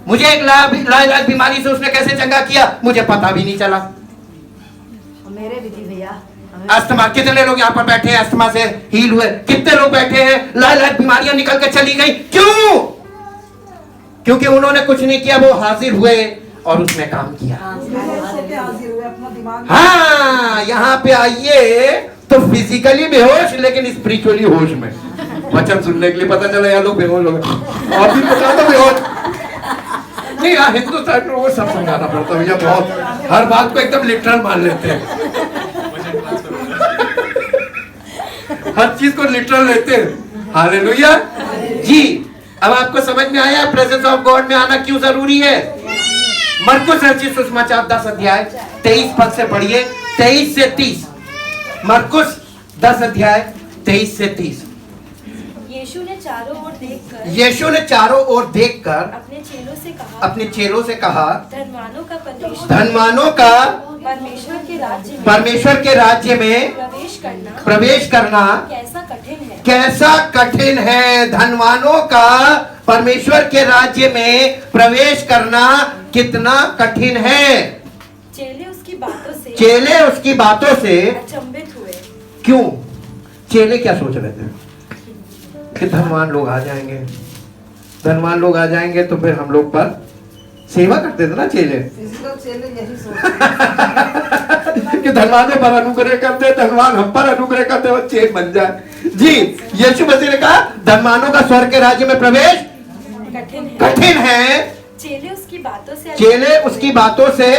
मुझे एक लाइलाज बीमारी से उसने कैसे चंगा किया मुझे पता भी नहीं चला। मेरे भी थी भैया। अस्थमा, कितने लोग यहाँ पर बैठे हैं अस्थमा से हील हुए? कितने लोग बैठे हैं लाइलाज बीमारियां निकल के चली गई? क्यों? क्योंकि उन्होंने कुछ नहीं किया, वो हाजिर हुए और उसने काम किया। हाँ, यहाँ पे आइए तो फिजिकली बेहोश लेकिन स्पिरिचुअली होश में। वचन सुनने के लिए पता चला यार लोग बेहोश हो गए, और भी पता तो बेहोश नहीं। यार हिंदुस्तान में वो सब समझाना पड़ता है भैया, बहुत हर बात को एकदम लिटरल मान लेते हैं, हर चीज को लिटरल लेते हैं। हालेलुया जी। अब आपको समझ में आया प्रेजेंस ऑफ गॉड में आना क्यों जरूरी है? मरकुस रचित सुसमाचार 10 अध्याय 23 पद से पढ़िए, 23 से 30। मरकुस 10 अध्याय 23 से 30। यीशु ने चारों ओर देखकर अपने चेलों से कहा धनवानों का परमेश्वर के राज्य में प्रवेश करना कैसा कठिन है। धनवानों का परमेश्वर के राज्य में प्रवेश करना कितना कठिन है। चेले उसकी बातों से अचंभित हुए। क्यों? चेले क्या सोच रहे थे कि धनवान लोग आ जाएंगे, धनवान लोग आ जाएंगे तो फिर हम लोग पर सेवा करते थे ना चेले। चेले यही कि धनवानों पर अनुग्रह करते, धनवान हम पर अनुग्रह करते, वो चेल बन जाए। जी, यीशु मसीह ने कहा धनवानों का स्वर्ग के राज्य में प्रवेश कठिन है। चेले उसकी बातों से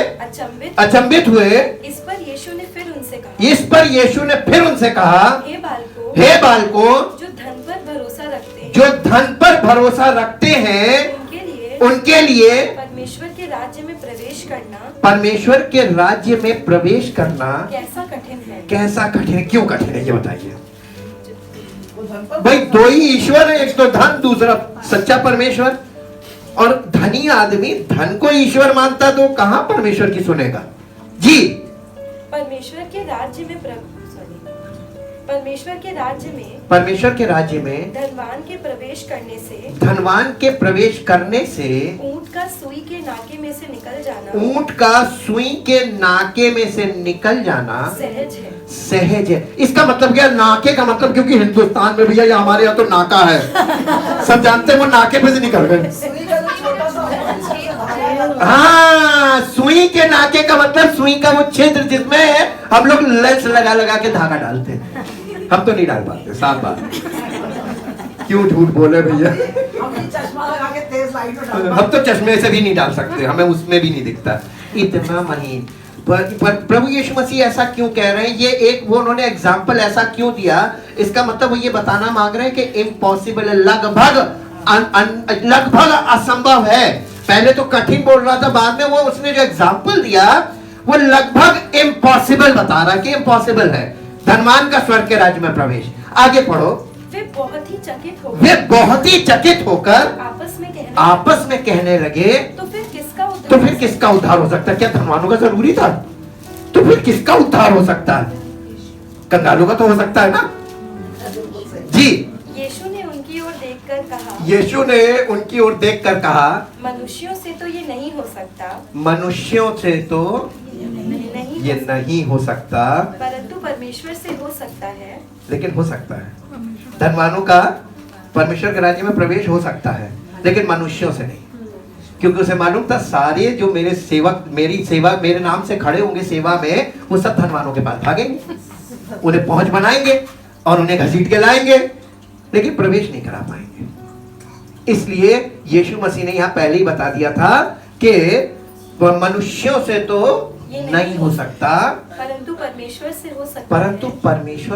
अचंभित हुए। इस पर यीशु ने फिर उनसे कहा हे बालकों, जो धन पर भरोसा रखते हैं उनके लिए परमेश्वर के राज्य में प्रवेश करना कैसा कठिन है। क्यों कठिन है ये बताइए भाई। दो ही ईश्वर है, एक तो धन, दूसरा सच्चा परमेश्वर। और धनी आदमी धन को ईश्वर मानता तो कहां परमेश्वर की सुनेगा जी। परमेश्वर के राज्य में धनवान के प्रवेश करने से ऊंट का सुई के नाके में से निकल जाना सहज है। इसका मतलब क्या? नाके का मतलब, क्योंकि हिंदुस्तान में भैया हमारे यहाँ तो नाका है, सब जानते हैं, वो नाके पे से निकल गए। हाँ, सुई के नाके का मतलब सुई का वो क्षेत्र जिसमें हम लोग लेंस लगा के धागा डालते हैं। हम तो नहीं डाल पाते, साफ बात। क्यों झूठ बोले भैया? हम तो चश्मे से भी नहीं डाल सकते, हमें उसमें भी नहीं दिखता, इतना महीन। पर प्रभु यीशु मसीह ऐसा क्यों कह रहे हैं? ये एक वो उन्होंने एग्जाम्पल ऐसा क्यों दिया? इसका मतलब वो ये बताना मांग रहे हैं कि इम्पॉसिबल है, लगभग असंभव है। पहले तो कठिन बोल रहा था, बाद में वो उसने जो एग्जाम्पल दिया वो लगभग इम्पॉसिबल बता रहा है कि इम्पॉसिबल है धनवान का स्वर्ग के राज्य में प्रवेश। आगे पढ़ो। वे बहुत ही चकित होकर आपस में कहने लगे तो फिर किसका उद्धार हो सकता है? क्या धनवानों का जरूरी था? तो फिर किसका उद्धार हो सकता है? कंगालों का तो हो सकता है ना जी। यीशु ने उनकी ओर देखकर कहा मनुष्यों से तो ये नहीं हो सकता, परंतु परमेश्वर से हो सकता है। लेकिन हो सकता है, धनवानों का परमेश्वर के राज्य में प्रवेश हो सकता है, लेकिन मनुष्यों से नहीं। क्योंकि उसे मालूम था सारे जो मेरे सेवक मेरे नाम से खड़े होंगे सेवा में, वो सब धनवानों के पास भागेंगे, उन्हें पहुंच बनाएंगे और उन्हें घसीट के लाएंगे, लेकिन प्रवेश नहीं करा पाएंगे। इसलिए यीशु मसीह ने यहाँ पहले ही बता दिया था कि मनुष्यों से तो नहीं हो सकता, परंतु परमेश्वर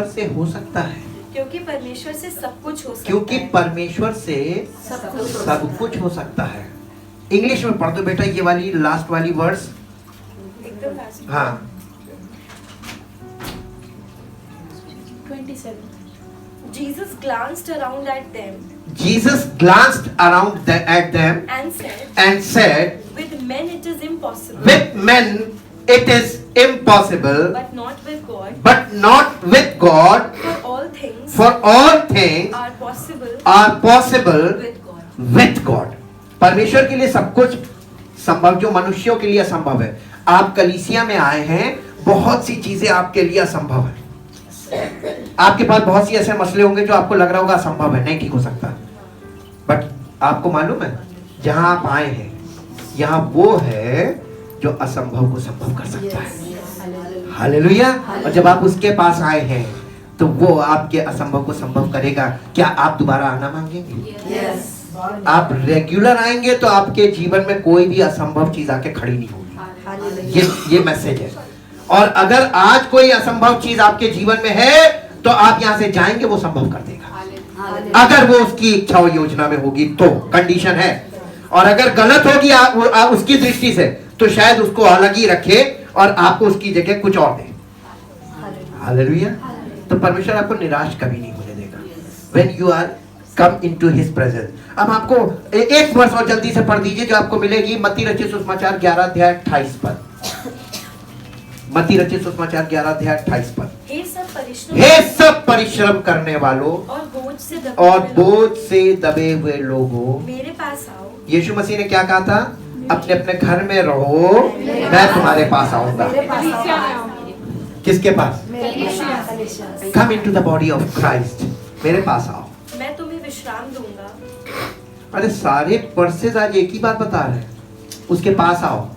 से हो सकता है। क्योंकि परमेश्वर से सब कुछ हो सकता है। इंग्लिश में पढ़ दो बेटा ये वाली लास्ट वाली वर्ड्स एकदम लास्ट। हाँ 27 Jesus glanced around at them Jesus glanced around at them and said, and said, with men it is impossible, with men it is impossible, but not with God. but not with God. For all things For all things are possible with God. with God. परमेश्वर के लिए सब कुछ संभव जो मनुष्यों के लिए असंभव है। आप कलीसिया में आए हैं, बहुत सी चीजें आपके लिए असंभव है। आपके पास बहुत सी ऐसे मसले होंगे जो आपको लग रहा होगा असंभव है, नहीं ठीक हो सकता, बट आपको मालूम है जहां आप आए हैं यहां वो है जो असंभव को संभव कर सकता है। हालेलुया। और जब आप उसके पास आए हैं तो वो आपके असंभव को संभव करेगा। क्या आप दोबारा आना मांगेंगे? आप रेगुलर आएंगे तो आपके जीवन में कोई भी असंभव चीज आके खड़ी नहीं होगी। ये मैसेज है। और अगर आज कोई असंभव चीज आपके जीवन में है तो आप यहां से जाएंगे, वो संभव कर देगा। अगर वो उसकी इच्छा और योजना में होगी तो कंडीशन है, और अगर गलत होगी उसकी दृष्टि से तो शायद उसको अलग ही रखे और आपको उसकी जगह कुछ और दे। हालेलुया। तो परमेश्वर आपको निराश कभी नहीं होने देगा। When you are come into His presence। अब आपको एक वर्ष और जल्दी से पढ़ दीजिए जो आपको मिलेगी मत्ती रचित सुसमाचार 11 अध्याय 28 पद। मत्ती रचित सुसमाचार 11 अध्याय 28 पद। हे सब परिश्रम करने वालों और बोझ से दबे हुए लोगों, मेरे पास आओ। यीशु मसीह ने क्या कहा था? अपने अपने घर में रहो, मैं तुम्हारे पास आऊंगा। किसके पास? Come into the body of Christ. मेरे पास आओ, मैं तुम्हें विश्राम दूंगा। अरे सारे वर्सेस आज एक ही बात बता रहे हैं, उसके पास आओ,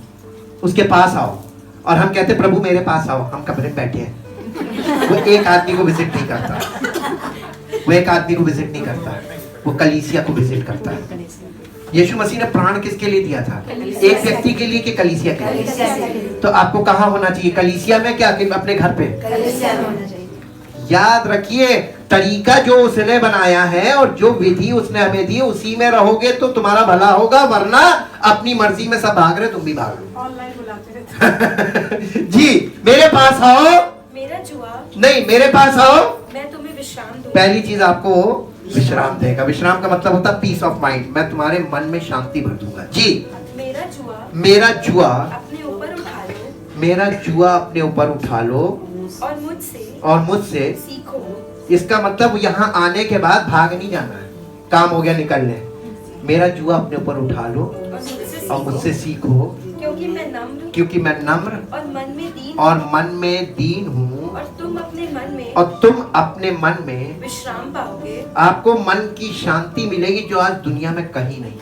उसके पास आओ। और हम कहते प्रभु मेरे पास आओ, हम कमरे में बैठे हैं। वो एक आदमी को विजिट नहीं करता, वो एक आदमी को विजिट नहीं करता, वो कलीसिया को विजिट करता है। यीशु मसीह ने प्राण किसके लिए दिया था? एक व्यक्ति के लिए कि कलीसिया के लिए? तो आपको कहाँ होना चाहिए? कलीसिया में क्या कि अपने घर पे? याद रखिए, तरीका जो उसने बनाया है और जो विधि उसने हमें दी उसी में रहोगे तो तुम्हारा भला होगा, वरना अपनी मर्जी में सब भाग रहे, तुम भी भाग लो। ऑनलाइन बुलाते रहते जी, मेरे पास आओ। मेरा जुआ नहीं, मेरे पास आओ, मैं तुम्हें विश्राम दूंगा। पहली चीज आपको विश्राम देगा। विश्राम का मतलब होता है पीस ऑफ माइंड। मैं तुम्हारे मन में शांति भर दूंगा। जी, मेरा जुआ अपने ऊपर उठा लो, मेरा जुआ अपने ऊपर उठा लो और मुझसे सीखो। इसका मतलब यहाँ आने के बाद भाग नहीं जाना है, काम हो गया निकलने। मेरा जुआ अपने ऊपर उठा लो और मुझसे सीखो, क्योंकि मैं नम्र और मन में दीन हूँ, और तुम अपने मन में विश्राम पाओगे। आपको मन की शांति मिलेगी जो आज दुनिया में कहीं नहीं।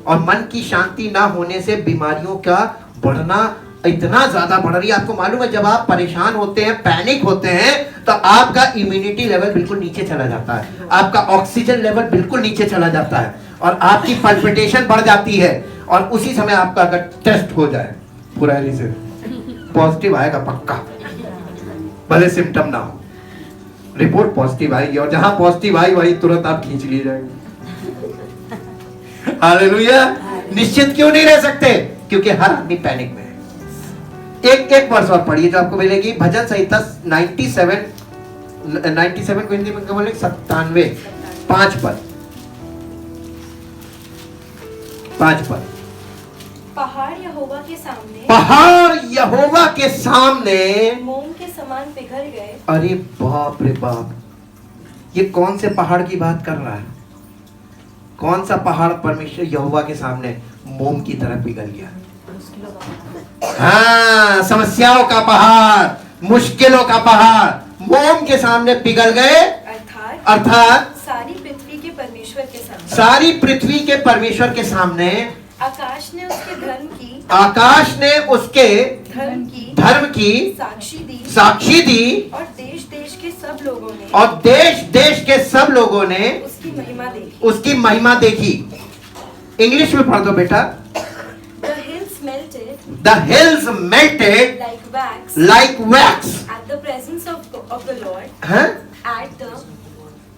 और मन की शांति ना होने से बीमारियों का बढ़ना इतना ज्यादा बढ़ रही है। आपको मालूम है, जब आप परेशान होते हैं, पैनिक होते हैं, तो आपका इम्यूनिटी लेवल बिल्कुल नीचे चला जाता है, आपका ऑक्सीजन लेवल बिल्कुल नीचे चला जाता है और आपकी पल्पिटेशन बढ़ जाती है। और उसी समय आपका अगर टेस्ट हो जाए पूरा से पॉजिटिव आएगा पक्का, भले सिम्टम ना हो, रिपोर्ट पॉजिटिव आएगी। और जहां पॉजिटिव आई वही तुरंत आप खींच ली जाएंगे। हालेलुया। निश्चित क्यों नहीं रह सकते? क्योंकि हर आदमी पैनिक में है। एक वर्ष और पढ़िए जो आपको मिलेगी, भजन संहिता 97 को हिंदी में क्या बोलेंगे? 97 5 पद। पहाड़ यहोवा के सामने मोम के समान पिघल गए। अरे बाप रे बाप, ये कौन से पहाड़ की बात कर रहा है? कौन सा पहाड़ परमेश्वर यहोवा के सामने मोम की तरह पिघल गया? हाँ, समस्याओं का पहाड़, मुश्किलों का पहाड़ मोम के सामने पिघल गए। अर्थात सारी पृथ्वी के परमेश्वर के सामने आकाश ने उसके धर्म की साक्षी दी और देश देश के सब लोगों ने उसकी महिमा देखी। इंग्लिश में पढ़ दो बेटा। The hills melted like wax at the presence of the Lord. हाँ? At the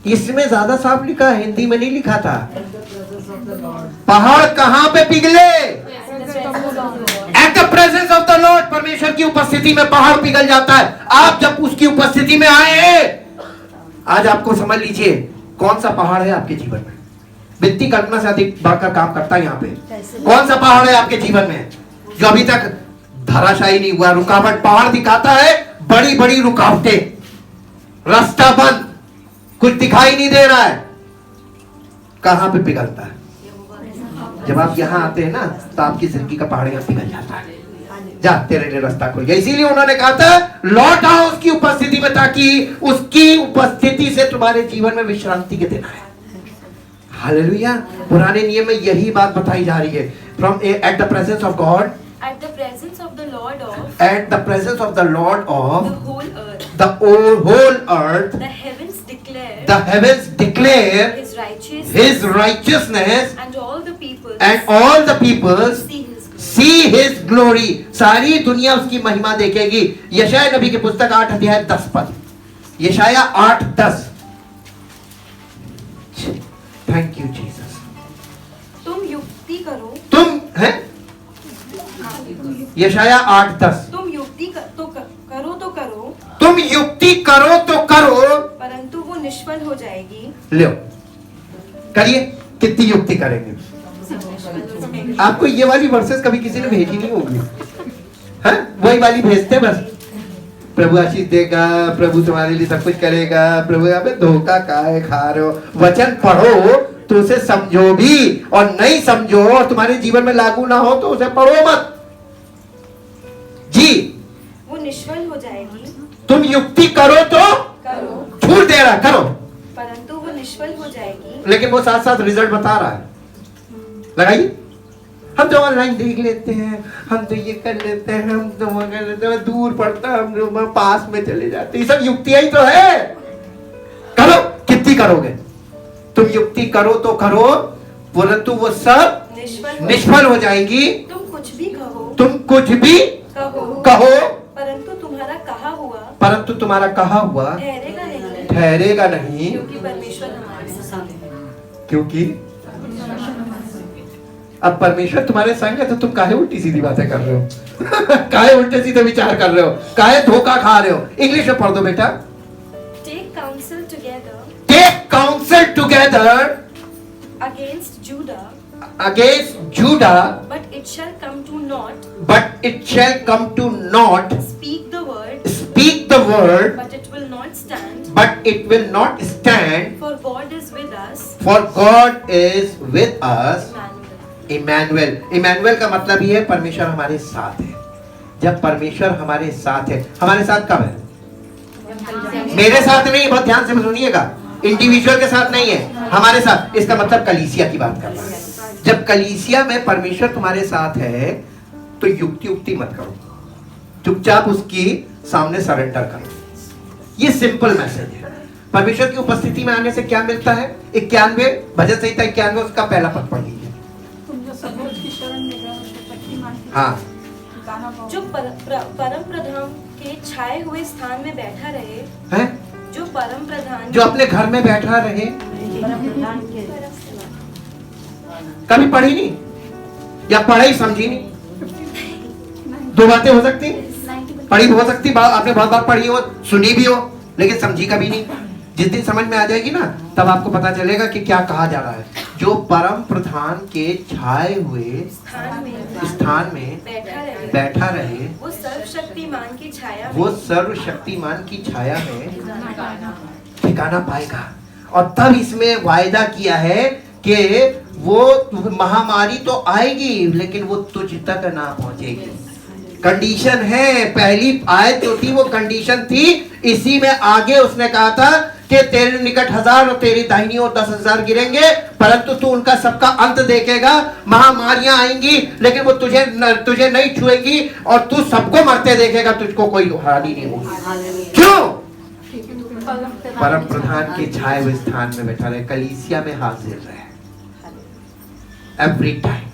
इसमें ज्यादा साफ लिखा है, हिंदी में नहीं लिखा था। पहाड़ कहाँ पे पिघले? At the presence of the Lord। परमेश्वर की उपस्थिति में पहाड़ पिघल जाता है। आप जब उसकी उपस्थिति में आए, आज आपको समझ लीजिए कौन सा पहाड़ है आपके जीवन में। वित्तीय कल्पना से अधिक बढ़कर काम करता है यहाँ पे। कौन सा पहाड़ है आपके जीवन में जो अभी तक धराशायी नहीं हुआ? रुकावट पहाड़ दिखाता है, बड़ी बड़ी रुकावटें, रास्ता बंद, कुछ दिखाई नहीं दे रहा है। कहां पे पिघलता है? जब आप यहां आते हैं ना तो आपकी जिंदगी का पहाड़ यहां पिघल जाता है। जा, तेरे लिए रास्ता खुल गया। इसीलिए उन्होंने कहा था लौट आओ उसकी उपस्थिति में, ताकि उसकी उपस्थिति से तुम्हारे जीवन में विश्रांति के दिन आए। हालेलुया। पुराने नियम में यही बात बताई जा रही है। From at the presence of God, At the presence of the Lord of at the presence of the Lord of the whole earth, the whole earth, the heavens declare the heavens declare His righteousness, his righteousness, and all the peoples and all the peoples see His glory. see his glory. सारी दुनिया उसकी महिमा देखेगी। यशाया नबी की पुस्तक 8 अध्याय 10 पद। यशाया 8:10। Thank you Jesus. तुम युक्ति करो, तुम है यशाया 8:10। तुम युक्ति करो तो करो, तुम युक्ति करो तो करो, परंतु वो निष्फल हो जाएगी। लो करिए, कितनी युक्ति करेंगे? आपको ये वाली वर्सेस कभी किसी ने भेजी नहीं होगी, हाँ? वही वाली भेजते बस। प्रभु आशीष देगा, प्रभु तुम्हारे लिए सब कुछ करेगा, प्रभु यहाँ पे धोखा काहे खा रहे हो? वचन पढ़ो तो उसे समझो भी, और नहीं समझो और तुम्हारे जीवन में लागू ना हो तो उसे पढ़ो मत जी। वो निष्फल हो जाएगी। तुम युक्ति करो तो करो, छूट दे रहा करो, परंतु वो निष्फल हो जाएगी। लेकिन वो साथ साथ रिजल्ट बता रहा है। लगाइए, हम तो ऑनलाइन देख लेते हैं, हम तो ये कर लेते हैं, हम तो वो कर लेते हैं, दूर पड़ता है, हम लोग पास में चले जाते हैं। ये सब युक्तियां ही तो है। करो, कितनी करोगे? तुम युक्ति करो तो करो, परंतु वो सब निष्फल हो जाएंगी। तुम कुछ भी कहो, तुम कुछ भी कहो, परंतु तुम्हारा कहा हुआ, परंतु तुम्हारा कहा हुआ ठहरेगा नहीं, ठहरेगा नहीं, क्योंकि परमेश्वर हमारे साथ है। क्योंकि अब परमेश्वर तुम्हारे संग है, तो तुम काहे उल्टी सीधी बातें कर रहे हो? काहे उल्टे सीधे विचार कर रहे हो? काहे धोखा खा रहे हो? इंग्लिश में पढ़ दो बेटा। Take counsel together, Take counsel together against Judah, but it shall come to naught. but it shall come to naught. Speak the word, Speak the word, but it will not stand. but it will not stand. For God is with us. For God is with us. Emmanuel. Emmanuel, Emmanuel का मतलब ये है परमेश्वर हमारे साथ है। जब परमेश्वर हमारे साथ है, हमारे साथ कब है? मेरे साथ नहीं, बहुत ध्यान से सुनिएगा, इंडिविजुअल के साथ नहीं है, हमारे साथ। इसका मतलब कलीसिया की बात कर रहा है। जब कलीसिया में परमेश्वर तुम्हारे साथ है तो युक्ति युक्ति मत करो, चुपचाप उसकी सामने सरेंडर करो। ये सिंपल मैसेज है। परमेश्वर की उपस्थिति में आने से क्या मिलता है? 91 भजन संहिता 91 उसका पहला पद पढ़ लीजिए। हाँ, जो परम प्रधान के छाए हुए स्थान में बैठा रहे, है? जो परम प्रधान, जो अपने घर में बैठा रहे। कभी पढ़ी नहीं या पढ़ाई समझी नहीं? दो बातें हो सकती, पढ़ी भी हो सकती, आपने बहुत बार पढ़ी हो, सुनी भी हो, लेकिन समझी कभी नहीं। जिस दिन समझ में आ जाएगी ना, तब आपको पता चलेगा कि क्या कहा जा रहा है। जो परम प्रधान के छाए हुए स्थान में बैठा रहे, वो सर्वशक्तिमान की छाया, वो सर्वशक्तिमान की छाया में ठिकाना पाएगा। और तब इसमें वायदा किया है कि वो महामारी तो आएगी, लेकिन वो तुझ तक ना पहुंचेगी। कंडीशन है, पहली आयत जो थी वो कंडीशन थी। इसी में आगे उसने कहा था कि तेरे निकट 1000 और तेरी दाहिनी ओर 10,000 गिरेंगे, परंतु तू उनका सबका अंत देखेगा। महामारियां आएंगी, लेकिन वो तुझे नहीं छुएगी, और तू सबको मरते देखेगा, तुझको कोई हानि नहीं होगी। क्यों? परम प्रधान के छाए हुए स्थान में बैठा रहे, कलीसिया में हाजिर रहे एवरी टाइम।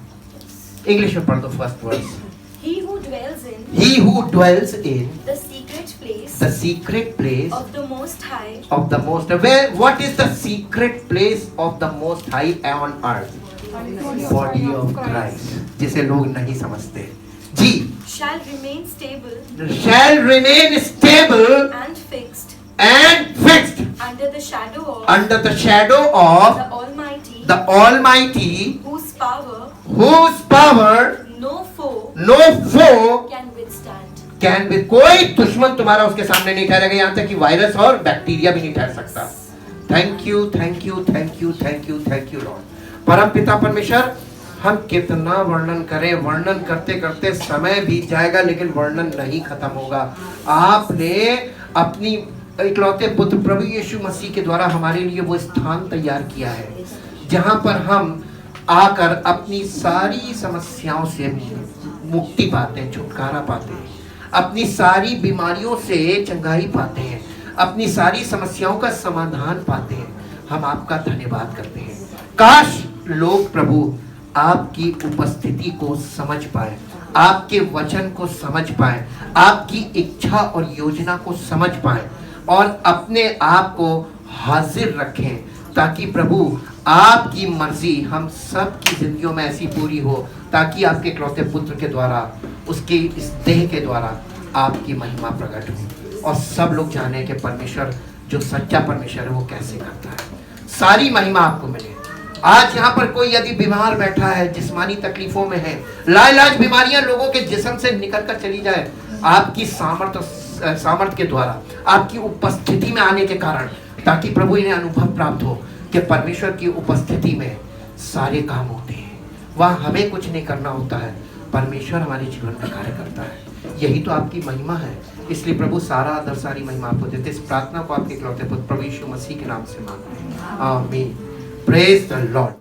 इंग्लिश में पढ़ दो first verse. He who dwells in He who dwells in the secret place the secret place of the Most High. of the Most High. Where? What is the secret place of the Most High on earth? Body of Christ, जिसे लोग नहीं समझते जी। Shall remain stable Shall remain stable and fixed and fixed under the shadow of under the shadow of the Almighty, whose whose power no foe no foe can withstand. Can with, कोई दुश्मन तुम्हारा उसके सामने नहीं ठहरेगा, यहाँ तक कि वायरस और बैक्टीरिया भी नहीं ठहर सकता। Thank you, thank you, thank you, thank you, thank you Lord. परम पिता परमेश्वर, हम कितना वर्णन करें, वर्णन करते करते समय बीत जाएगा लेकिन वर्णन नहीं खत्म होगा। आपने अपनी इकलौते पुत्र प्रभु यीशु मसीह के द्वारा हमारे लिए वो स्थान तैयार किया है जहां पर हम आकर अपनी सारी समस्याओं से मुक्ति पाते हैं, छुटकारा पाते हैं, अपनी सारी बीमारियों से चंगाई पाते हैं, अपनी सारी समस्याओं का समाधान पाते हैं। हम आपका धन्यवाद करते हैं। काश लोग प्रभु आपकी उपस्थिति को समझ पाए, आपके वचन को समझ पाए, आपकी इच्छा और योजना को समझ पाए और अपने आप को हाजिर रखें, ताकि प्रभु आपकी मर्जी हम सब की जिंदगियों में ऐसी पूरी हो, ताकि आपके इकलौते पुत्र के द्वारा, उसके इस देह के द्वारा आपकी महिमा प्रकट हो और सब लोग जाने कि परमेश्वर जो सच्चा परमेश्वर है वो कैसे करता है। सारी महिमा आपको मिले। आज यहाँ पर कोई यदि बीमार बैठा है, जिस्मानी तकलीफों में है, लाइलाज बीमारियां लोगों के जिस्म से निकल कर चली जाए, आपकी सामर्थ के द्वारा, आपकी उपस्थिति में आने के कारण, ताकि प्रभु इन्हें अनुभव प्राप्त हो कि परमेश्वर की उपस्थिति में सारे काम होते हैं। वह हमें कुछ नहीं करना होता है, परमेश्वर हमारे जीवन में कार्य करता है। यही तो आपकी महिमा है। इसलिए प्रभु सारा आदर, सारी महिमा आपको देते। इस प्रार्थना को आपके इकलौते पुत्र प्रभु यीशु मसीह के नाम से मांगते हैं, आमीन। Praise the Lord.